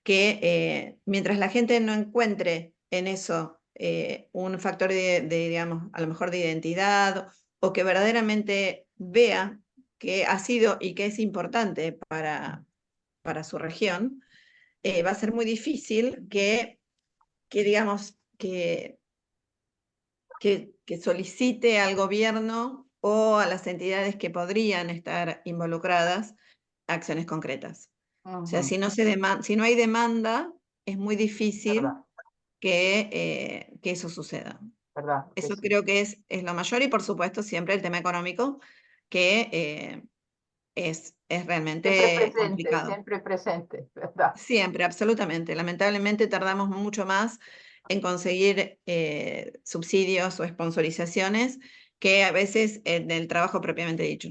que mientras la gente no encuentre en eso un factor digamos, a lo mejor de identidad, o que verdaderamente vea que ha sido y que es importante para su región, va a ser muy difícil digamos, que solicite al gobierno o a las entidades que podrían estar involucradas acciones concretas. O sea, Ujú, si no hay demanda, es muy difícil verdad, que eso suceda. verdad, que Eso sí. creo que es lo mayor, y por supuesto siempre el tema económico, que es realmente complicado. Siempre presente, ¿verdad? Siempre, absolutamente. Lamentablemente tardamos mucho más en conseguir subsidios o sponsorizaciones que a veces en el trabajo propiamente dicho.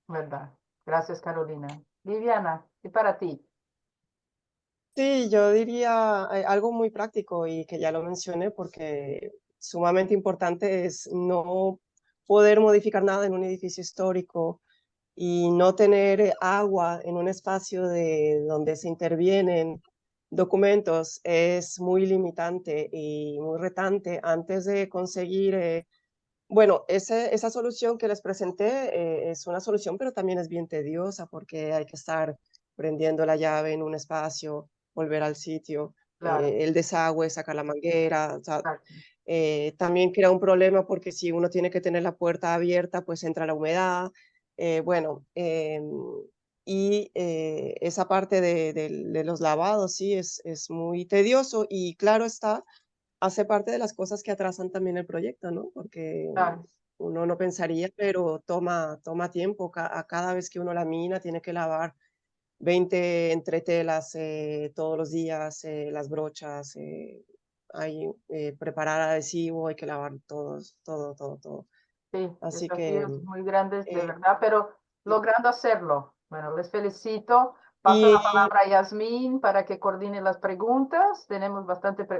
¿Verdad? Gracias, Carolina. Viviana, ¿y para ti? Sí, yo diría algo muy práctico y que ya lo mencioné porque sumamente importante es no poder modificar nada en un edificio histórico y no tener agua en un espacio donde se intervienen documentos es muy limitante y muy retante. Antes de conseguir, bueno, esa solución que les presenté es una solución, pero también es bien tediosa porque hay que estar prendiendo la llave en un espacio, volver al sitio, Claro, el desagüe, sacar la manguera, o sea, exacto. también crea un problema porque si uno tiene que tener la puerta abierta, pues entra la humedad. Bueno, y esa parte de los lavados, sí, es muy tedioso y claro está, hace parte de las cosas que atrasan también el proyecto, ¿no? Porque Claro, uno no pensaría, pero toma tiempo. A cada vez que uno lamina, tiene que lavar 20 entretelas todos los días, las brochas, preparar adhesivo, hay que lavar todo. sí, Así que, desafíos muy grandes, de eh, verdad, pero sí. logrando hacerlo. Bueno, les felicito. Paso la Y palabra a Yasmín para que coordine las preguntas. Tenemos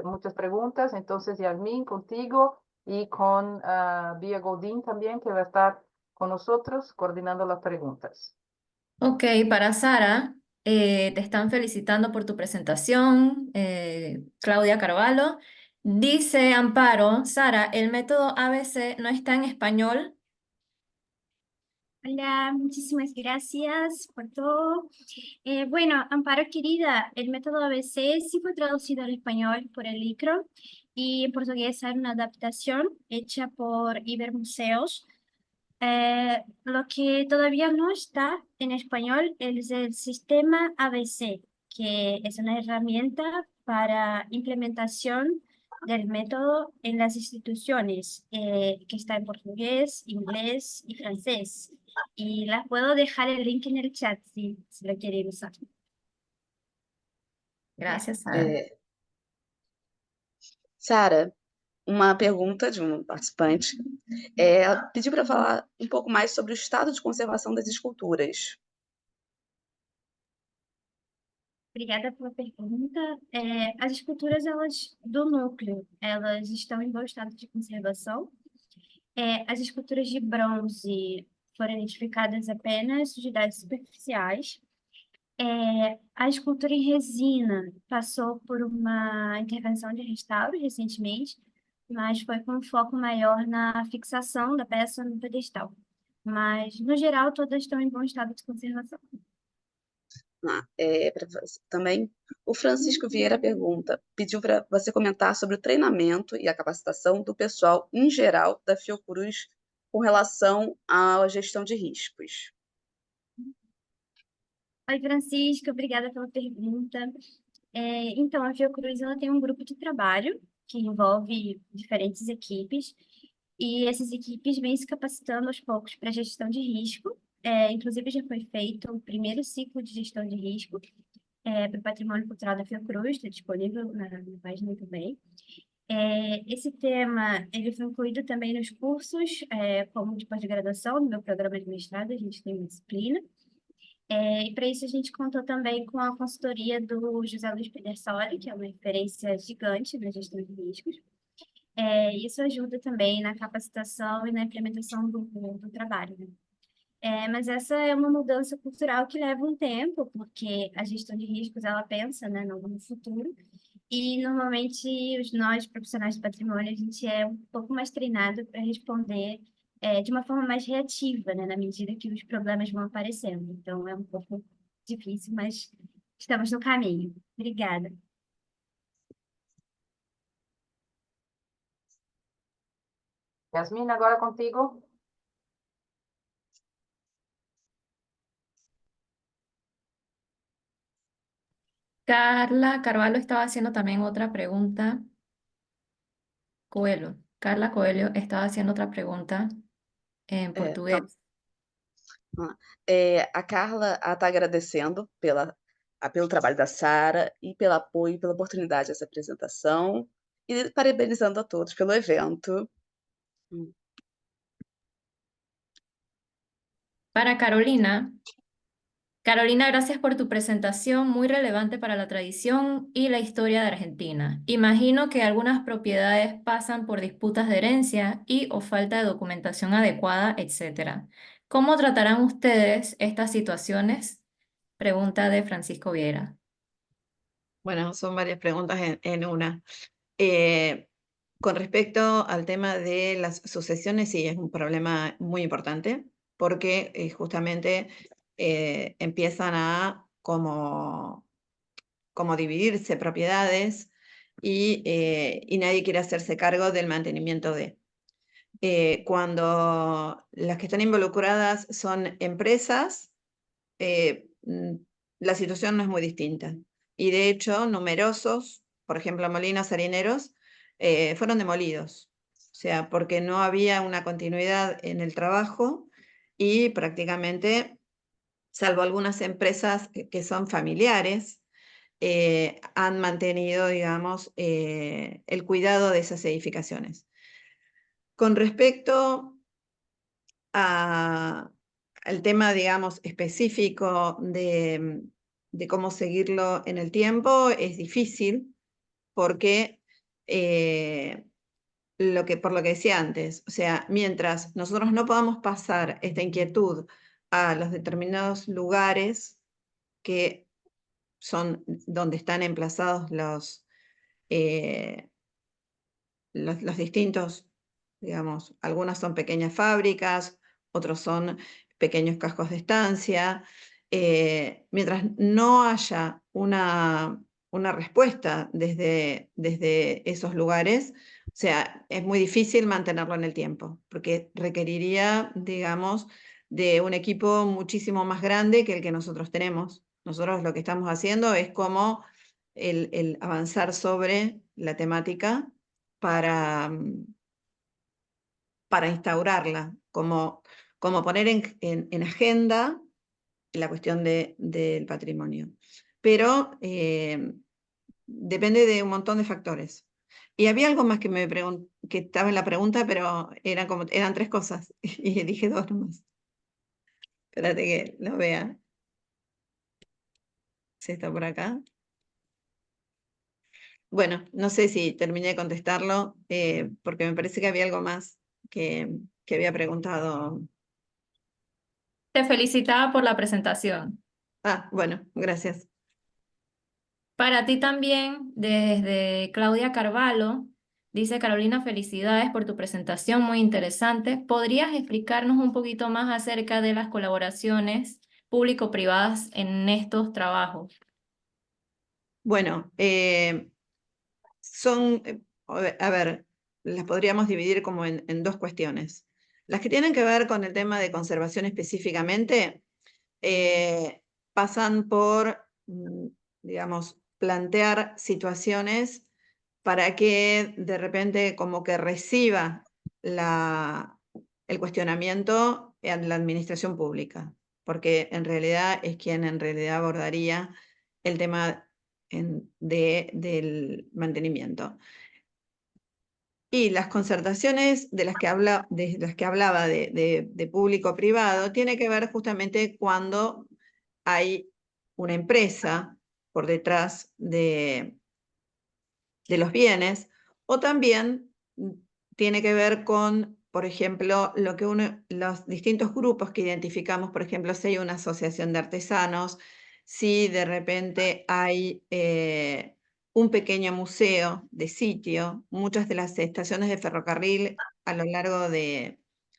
muchas preguntas, entonces Yasmín, contigo y con Vía Godín también, que va a estar con nosotros coordinando las preguntas. Ok, para Sara, te están felicitando por tu presentación, Claudia Carvalho. Dice Amparo, Sara, ¿el método ABC no está en español? Hola, muchísimas gracias por todo. Bueno, Amparo querida, el método ABC sí fue traducido al español por el ICRO y en portugués hay una adaptación hecha por Ibermuseos. Lo que todavía no está en español es el sistema ABC, que es una herramienta para implementación del método en las instituciones, que está en portugués, inglés y francés. Y las puedo dejar el link en el chat si lo quieren usar. Gracias, Sara. É, Sara, uma pergunta de um participante. Pediu para falar um pouco mais sobre o estado de conservação das esculturas. Obrigada pela pergunta. As esculturas, elas do núcleo, elas estão em bom estado de conservação. As esculturas de bronze foram identificadas apenas sujidades superficiais. A escultura em resina passou por uma intervenção de restauro recentemente, mas foi com um foco maior na fixação da peça no pedestal. Mas, no geral, todas estão em bom estado de conservação. Também, o Francisco Vieira pediu para você comentar sobre o treinamento e a capacitação do pessoal em geral da Fiocruz com relação à gestão de riscos. Oi, Francisco, obrigada pela pergunta. Então, a Fiocruz ela tem um grupo de trabalho que envolve diferentes equipes, e essas equipes vêm se capacitando aos poucos para gestão de risco. Inclusive, já foi feito o primeiro ciclo de gestão de risco para o patrimônio cultural da Fiocruz, está disponível na página também. Esse tema ele foi incluído também nos cursos, como de pós-graduação, no meu programa de mestrado, a gente tem uma disciplina. E para isso a gente contou também com a consultoria do José Luiz Pedersoli, que é uma referência gigante na gestão de riscos. Isso ajuda também na capacitação e na implementação do trabalho, né? Mas essa é uma mudança cultural que leva um tempo, porque a gestão de riscos, ela pensa, né, no futuro. E, normalmente, nós, profissionais do patrimônio, a gente é um pouco mais treinado para responder de uma forma mais reativa, né, na medida que os problemas vão aparecendo. Então, é um pouco difícil, mas estamos no caminho. Obrigada. Yasmin, agora contigo. Carla Carvalho estaba haciendo también otra pregunta. Coelho. Carla Coelho estaba haciendo otra pregunta en Tá. portugués. A Carla está agradecendo pelo trabalho da Sara e pelo apoio, pela oportunidade dessa apresentação e parabenizando a todos pelo evento. Para Carolina. Carolina, gracias por tu presentación, muy relevante para la tradición y la historia de Argentina. Imagino que algunas propiedades pasan por disputas de herencia y o falta de documentación adecuada, etc. ¿Cómo tratarán ustedes estas situaciones? Pregunta de Francisco Viera. Bueno, son varias preguntas en una. Con respecto al tema de las sucesiones, sí, es un problema muy importante porque justamente empiezan a como dividirse propiedades y nadie quiere hacerse cargo del mantenimiento de. Cuando las que están involucradas son empresas, la situación no es muy distinta. Y de hecho, numerosos, por ejemplo, molinos harineros, fueron demolidos. O sea, porque no había una continuidad en el trabajo y prácticamente, salvo algunas empresas que son familiares, han mantenido, digamos, el cuidado de esas edificaciones. Con respecto al tema, digamos, específico de cómo seguirlo en el tiempo, es difícil porque por lo que decía antes, o sea, mientras nosotros no podamos pasar esta inquietud a los determinados lugares que son donde están emplazados los distintos, digamos, algunas son pequeñas fábricas, otros son pequeños cascos de estancia. Mientras no haya una respuesta desde esos lugares, o sea, es muy difícil mantenerlo en el tiempo, porque requeriría, digamos, de un equipo muchísimo más grande que el que nosotros tenemos. Nosotros lo que estamos haciendo es como el avanzar sobre la temática para instaurarla, como poner en agenda la cuestión del patrimonio. Pero depende de un montón de factores. Y había algo más que estaba en la pregunta, pero eran 3 cosas, y dije 2 nomás. Espérate que lo vea. Si está por acá. Bueno, no sé si terminé de contestarlo, porque me parece que había algo más que había preguntado. Te felicitaba por la presentación. Bueno, gracias. Para ti también, desde Claudia Carvalho, dice Carolina, felicidades por tu presentación, muy interesante. ¿Podrías explicarnos un poquito más acerca de las colaboraciones público-privadas en estos trabajos? Bueno, a ver, las podríamos dividir como en 2 cuestiones. Las que tienen que ver con el tema de conservación específicamente, pasan por, digamos, plantear situaciones para que de repente como que reciba el cuestionamiento en la administración pública, porque en realidad es quien en realidad abordaría el tema del mantenimiento. Y las concertaciones de las que hablaba de público-privado, tiene que ver justamente cuando hay una empresa por detrás de los bienes, o también tiene que ver con por ejemplo, los distintos grupos que identificamos, por ejemplo, si hay una asociación de artesanos, si de repente hay un pequeño museo de sitio, muchas de las estaciones de ferrocarril a lo largo de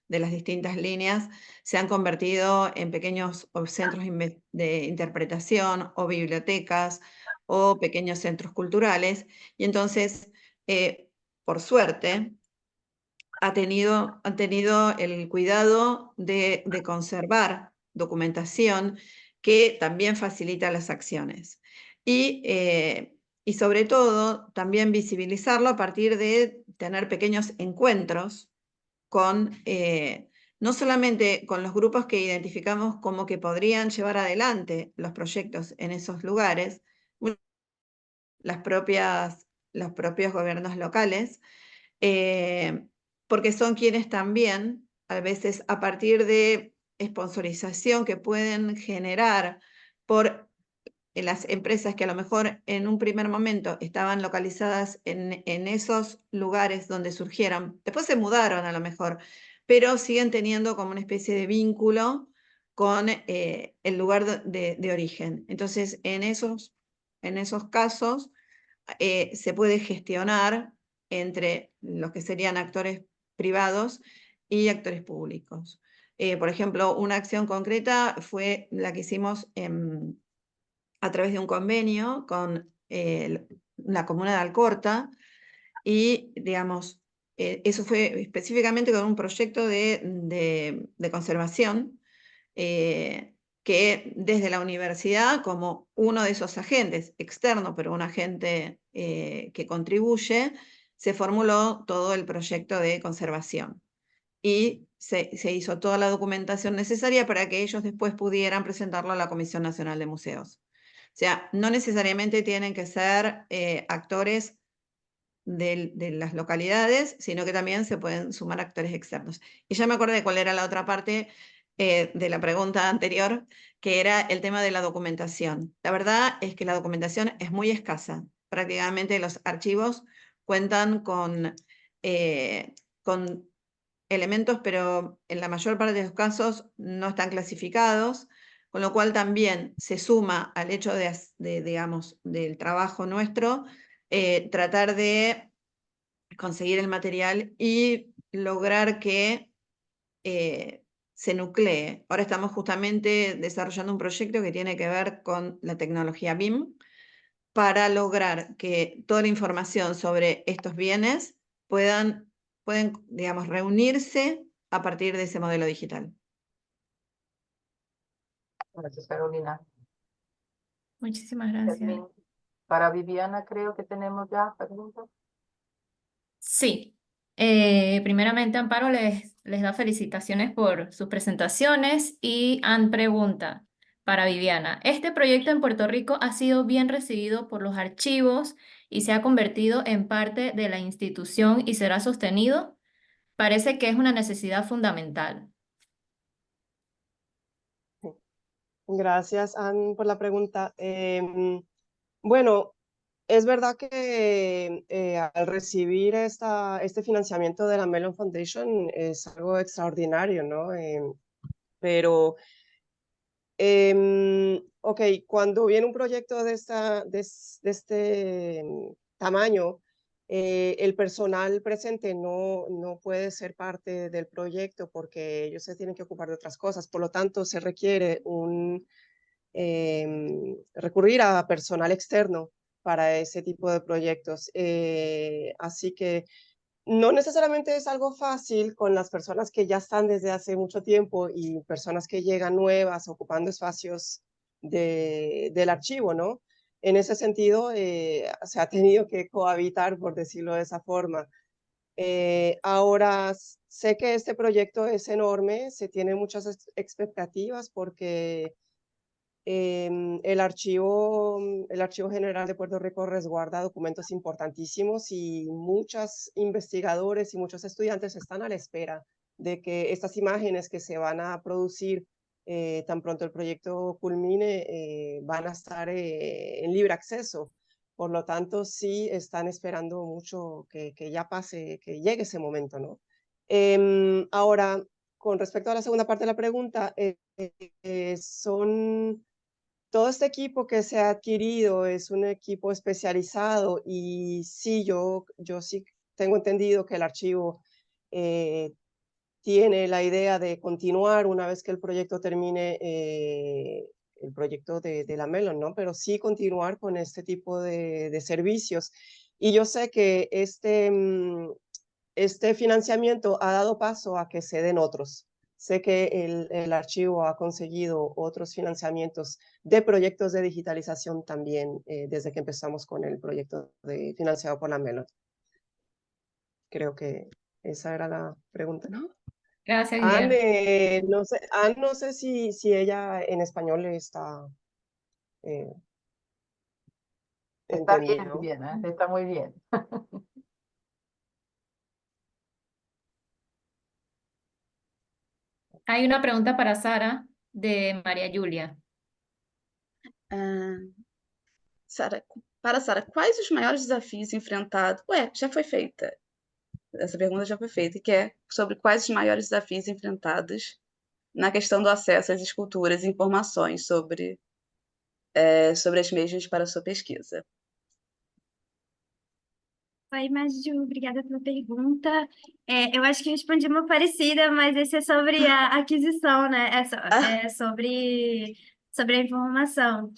las distintas líneas se han convertido en pequeños centros de interpretación o bibliotecas o pequeños centros culturales. Y entonces, por suerte, han tenido el cuidado de conservar documentación que también facilita las acciones. Y sobre todo, también visibilizarlo a partir de tener pequeños encuentros con, no solamente con los grupos que identificamos como que podrían llevar adelante los proyectos en esos lugares, los propios gobiernos locales, porque son quienes también, a veces a partir de sponsorización que pueden generar por las empresas que a lo mejor en un primer momento estaban localizadas en esos lugares donde surgieron, después se mudaron a lo mejor, pero siguen teniendo como una especie de vínculo con el lugar de origen. Entonces, en esos casos, se puede gestionar entre los que serían actores privados y actores públicos. Por ejemplo, una acción concreta fue la que hicimos a través de un convenio con la comuna de Alcorta y, digamos, eso fue específicamente con un proyecto de conservación que desde la universidad, como uno de esos agentes externo, pero un agente que contribuye, se formuló todo el proyecto de conservación y se hizo toda la documentación necesaria para que ellos después pudieran presentarlo a la Comisión Nacional de Museos. O sea, no necesariamente tienen que ser actores de las localidades, sino que también se pueden sumar actores externos. Y ya me acordé cuál era la otra parte de la pregunta anterior, que era el tema de la documentación. La verdad es que la documentación es muy escasa. Prácticamente los archivos cuentan con elementos, pero en la mayor parte de los casos no están clasificados, con lo cual también se suma al hecho digamos, del trabajo nuestro, tratar de conseguir el material y lograr que se nuclee. Ahora estamos justamente desarrollando un proyecto que tiene que ver con la tecnología BIM para lograr que toda la información sobre estos bienes pueden, digamos, reunirse a partir de ese modelo digital. Gracias, Carolina. Muchísimas gracias. Yasmín, para Viviana creo que tenemos ya preguntas. Sí, primeramente Amparo les da felicitaciones por sus presentaciones y Ann pregunta para Viviana, ¿este proyecto en Puerto Rico ha sido bien recibido por los archivos y se ha convertido en parte de la institución y será sostenido? Parece que es una necesidad fundamental. Gracias, Ann, por la pregunta. Bueno, es verdad que al recibir este financiamiento de la Mellon Foundation es algo extraordinario, ¿no? Pero, ok, cuando viene un proyecto de este tamaño, el personal presente no puede ser parte del proyecto porque ellos se tienen que ocupar de otras cosas. Por lo tanto, se requiere recurrir a personal externo para ese tipo de proyectos. Así que no necesariamente es algo fácil con las personas que ya están desde hace mucho tiempo y personas que llegan nuevas ocupando espacios del archivo, ¿no? En ese sentido, se ha tenido que cohabitar, por decirlo de esa forma. Ahora, sé que este proyecto es enorme, se tienen muchas expectativas porque el Archivo General de Puerto Rico resguarda documentos importantísimos y muchos investigadores y muchos estudiantes están a la espera de que estas imágenes que se van a producir tan pronto el proyecto culmine van a estar en libre acceso. Por lo tanto, sí están esperando mucho que ya pase, que llegue ese momento, ¿no? Ahora, con respecto a la segunda parte de la pregunta, todo este equipo que se ha adquirido es un equipo especializado y sí, yo sí tengo entendido que el archivo tiene la idea de continuar una vez que el proyecto termine, el proyecto de la Mellon, ¿no? Pero sí continuar con este tipo de servicios. Y yo sé que este financiamiento ha dado paso a que se den otros. Sé que el archivo ha conseguido otros financiamientos de proyectos de digitalización también desde que empezamos con el proyecto financiado por la Mellon. Creo que esa era la pregunta, ¿no? Gracias, Guillermo. No sé si ella en español está Está bien, entendido. Viviana, está muy bien. Hay una pregunta para Sara de María Julia. Ah, para Sara, quais os maiores desafios enfrentados? Já foi feita. Essa pergunta já foi feita, que é sobre quais os maiores desafios enfrentados na questão do acesso às esculturas e informações sobre as mesmas para a sua pesquisa. Oi, Maju, obrigada pela pergunta. Eu acho que eu respondi uma parecida, mas esse é sobre a aquisição, né? É sobre a informação.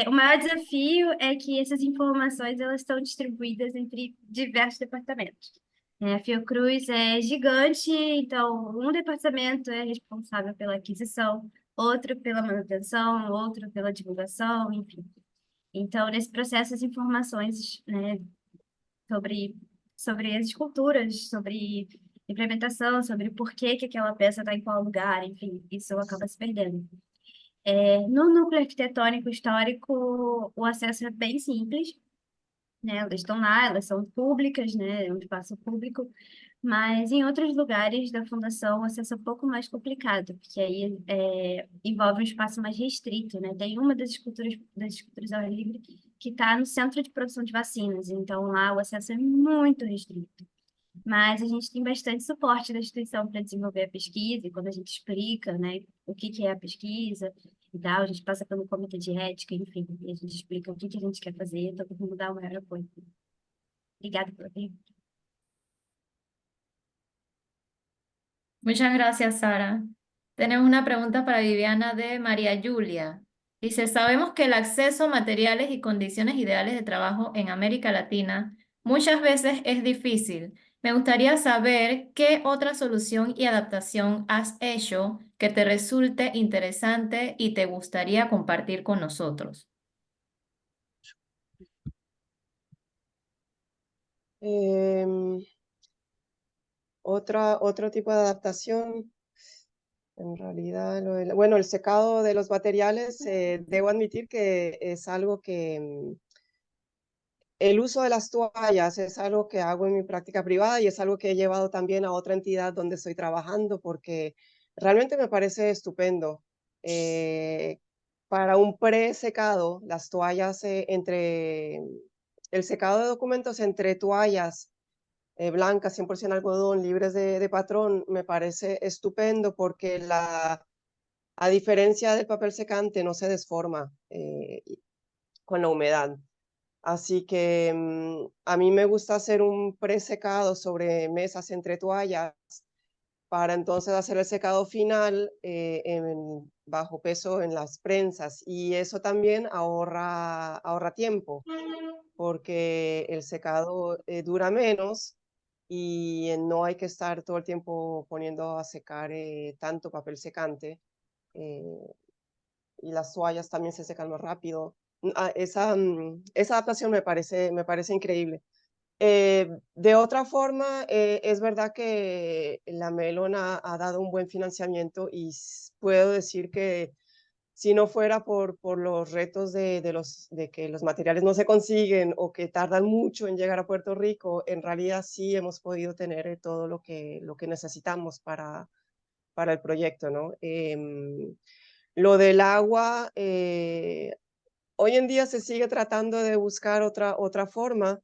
O maior desafio é que essas informações elas estão distribuídas entre diversos departamentos. A Fiocruz é gigante, então um departamento é responsável pela aquisição, outro pela manutenção, outro pela divulgação, enfim. Então, nesse processo, as informações, né, sobre as esculturas, sobre implementação, sobre por que que aquela peça está em qual lugar, enfim, isso acaba se perdendo. No núcleo arquitetônico histórico, o acesso é bem simples, né? Elas estão lá, elas são públicas, né? É um espaço público, mas em outros lugares da fundação o acesso é um pouco mais complicado, porque aí envolve um espaço mais restrito, né? Tem uma das esculturas ao ar livre que está no centro de produção de vacinas, então lá o acesso é muito restrito. Mas a gente tem bastante suporte da instituição para desenvolver a pesquisa, e quando a gente explica, né, o que é a pesquisa e tal, a gente passa pelo comitê de ética, enfim, e a gente explica o que a gente quer fazer, todo mundo dá o maior apoio. Obrigada pela pergunta. Muchas gracias, Sara. Tenemos una pregunta para Viviana de María Julia. Dice, sabemos que el acceso a materiales y condiciones ideales de trabajo en América Latina muchas veces es difícil. Me gustaría saber qué otra solución y adaptación has hecho que te resulte interesante y te gustaría compartir con nosotros. Otro tipo de adaptación, en realidad, bueno, el secado de los materiales, debo admitir que es algo que el uso de las toallas es algo que hago en mi práctica privada y es algo que he llevado también a otra entidad donde estoy trabajando porque realmente me parece estupendo. Para un pre-secado, las toallas el secado de documentos entre toallas blancas, 100% algodón, libres de patrón, me parece estupendo porque a diferencia del papel secante no se desforma con la humedad. Así que a mí me gusta hacer un pre-secado sobre mesas entre toallas para entonces hacer el secado final bajo peso en las prensas. Y eso también ahorra tiempo, porque el secado dura menos y no hay que estar todo el tiempo poniendo a secar tanto papel secante. Y las toallas también se secan más rápido. Esa adaptación me parece increíble. De otra forma, es verdad que la Mellon ha dado un buen financiamiento y puedo decir que si no fuera por los retos de que los materiales no se consiguen o que tardan mucho en llegar a Puerto Rico, en realidad sí hemos podido tener todo lo que necesitamos para el proyecto, ¿no? Lo del agua, hoy en día se sigue tratando de buscar otra forma,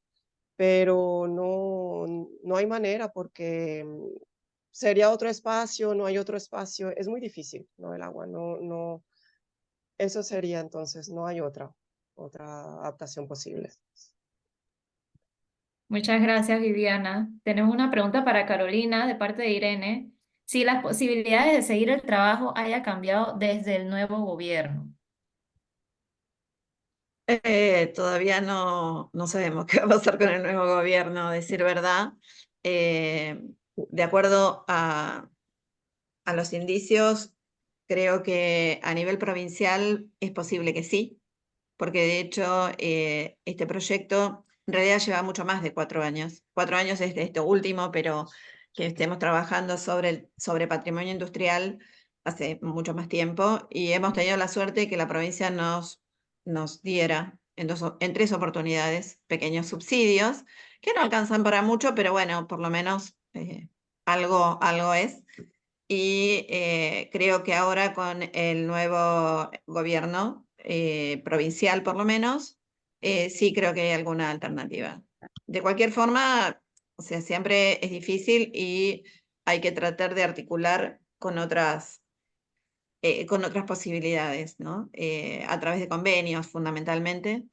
pero no hay manera porque sería otro espacio, no hay otro espacio, es muy difícil, ¿no? El agua, no, eso sería entonces, no hay otra adaptación posible. Muchas gracias, Viviana. Tenemos una pregunta para Carolina de parte de Irene. Si las posibilidades de seguir el trabajo haya cambiado desde el nuevo gobierno. Todavía no sabemos qué va a pasar con el nuevo gobierno, a decir verdad. De acuerdo a los indicios, creo que a nivel provincial es posible que sí, porque de hecho este proyecto en realidad lleva mucho más de 4 años. 4 años es de esto último, pero que estemos trabajando sobre patrimonio industrial hace mucho más tiempo y hemos tenido la suerte de que la provincia nos diera en 3 oportunidades pequeños subsidios que no alcanzan para mucho, pero bueno, por lo menos algo es. Y creo que ahora con el nuevo gobierno provincial, por lo menos, sí creo que hay alguna alternativa. De cualquier forma, o sea, siempre es difícil y hay que tratar de articular con otras posibilidades, ¿no? A través de convenios, fundamentalmente,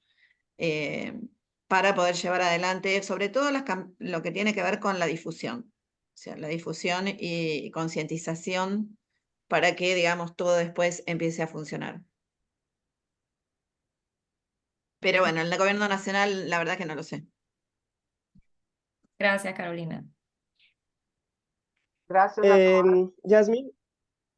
para poder llevar adelante, sobre todo lo que tiene que ver con la difusión. O sea, la difusión y concientización para que, digamos, todo después empiece a funcionar. Pero bueno, el gobierno nacional, la verdad que no lo sé. Gracias, Carolina. Gracias a todos. Yasmín,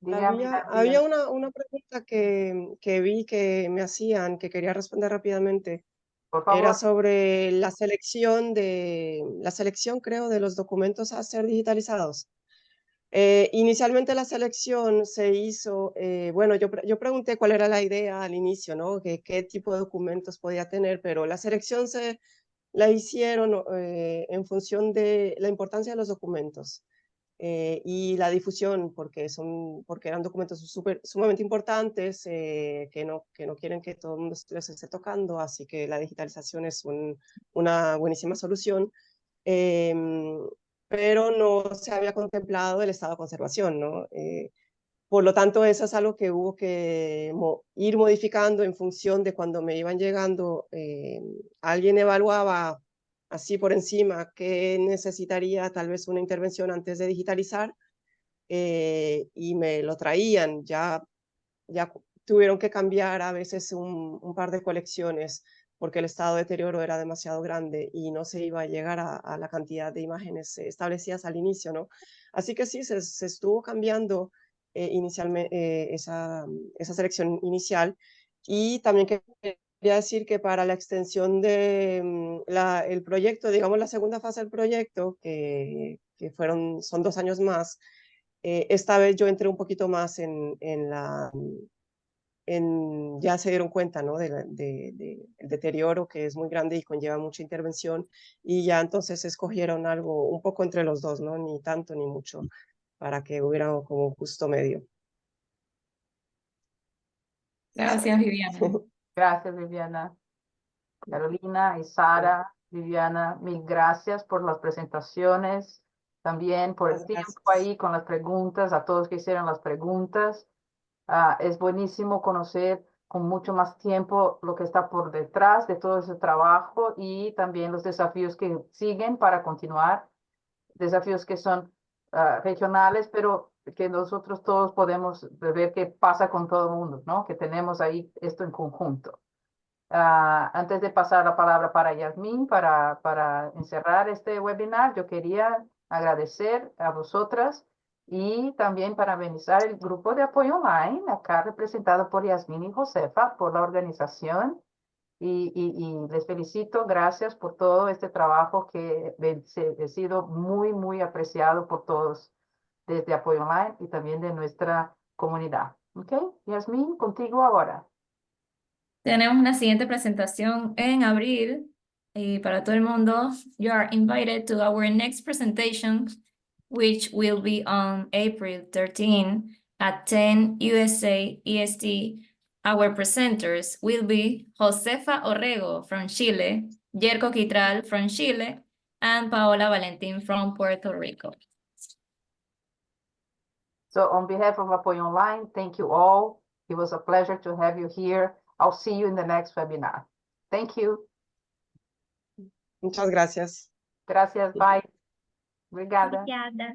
Dígame, había una pregunta que vi que me hacían, que quería responder rápidamente. por Era favor. sobre la selección, creo, de los documentos a ser digitalizados. Inicialmente la selección se hizo, bueno, yo pregunté cuál era la idea al inicio, ¿no? Qué tipo de documentos podía tener, pero la selección la hicieron en función de la importancia de los documentos y la difusión, porque eran documentos sumamente importantes que no quieren que todo el mundo los esté tocando, así que la digitalización es una buenísima solución. Pero no se había contemplado el estado de conservación, ¿no? Por lo tanto, eso es algo que hubo que ir modificando en función de cuando me iban llegando. Alguien evaluaba así por encima qué necesitaría tal vez una intervención antes de digitalizar y me lo traían. Ya tuvieron que cambiar a veces un par de colecciones porque el estado de deterioro era demasiado grande y no se iba a llegar a la cantidad de imágenes establecidas al inicio, ¿no? Así que sí, se estuvo cambiando inicialmente esa selección inicial y también quería decir que para la extensión de el proyecto, digamos la segunda fase del proyecto, que son 2 años más, esta vez yo entré un poquito más ya se dieron cuenta, ¿no? del deterioro que es muy grande y conlleva mucha intervención y ya entonces escogieron algo un poco entre los dos, ¿no? Ni tanto ni mucho, para que hubiera como un justo medio. Gracias, Viviana. Gracias, Viviana. Carolina y Sara, Viviana, mil gracias por las presentaciones, también por el Muchas tiempo gracias. ahí con las preguntas, a todos que hicieron las preguntas. Es buenísimo conocer con mucho más tiempo lo que está por detrás de todo ese trabajo y también los desafíos que siguen para continuar, desafíos que son regionales, pero que nosotros todos podemos ver qué pasa con todo el mundo, ¿no? Que tenemos ahí esto en conjunto. Antes de pasar la palabra para Yasmín, para encerrar este webinar, yo quería agradecer a vosotras y también parabenizar el grupo de apoyo online, acá representado por Yasmín y Josefa, por la organización. Y les felicito, gracias por todo este trabajo que ha sido muy, muy apreciado por todos desde Apoyo Online y también de nuestra comunidad. ¿Ok? Yasmín, contigo ahora. Tenemos una siguiente presentación en abril y para todo el mundo, you are invited to our next presentation, which will be on April 13 at 10 USA EST. Our presenters will be Josefa Orrego from Chile, Yerko Quitral from Chile, and Paola Valentin from Puerto Rico. So on behalf of Apoio Online, thank you all. It was a pleasure to have you here. I'll see you in the next webinar. Thank you. Muchas gracias. Gracias, bye. Obrigada. Obrigada.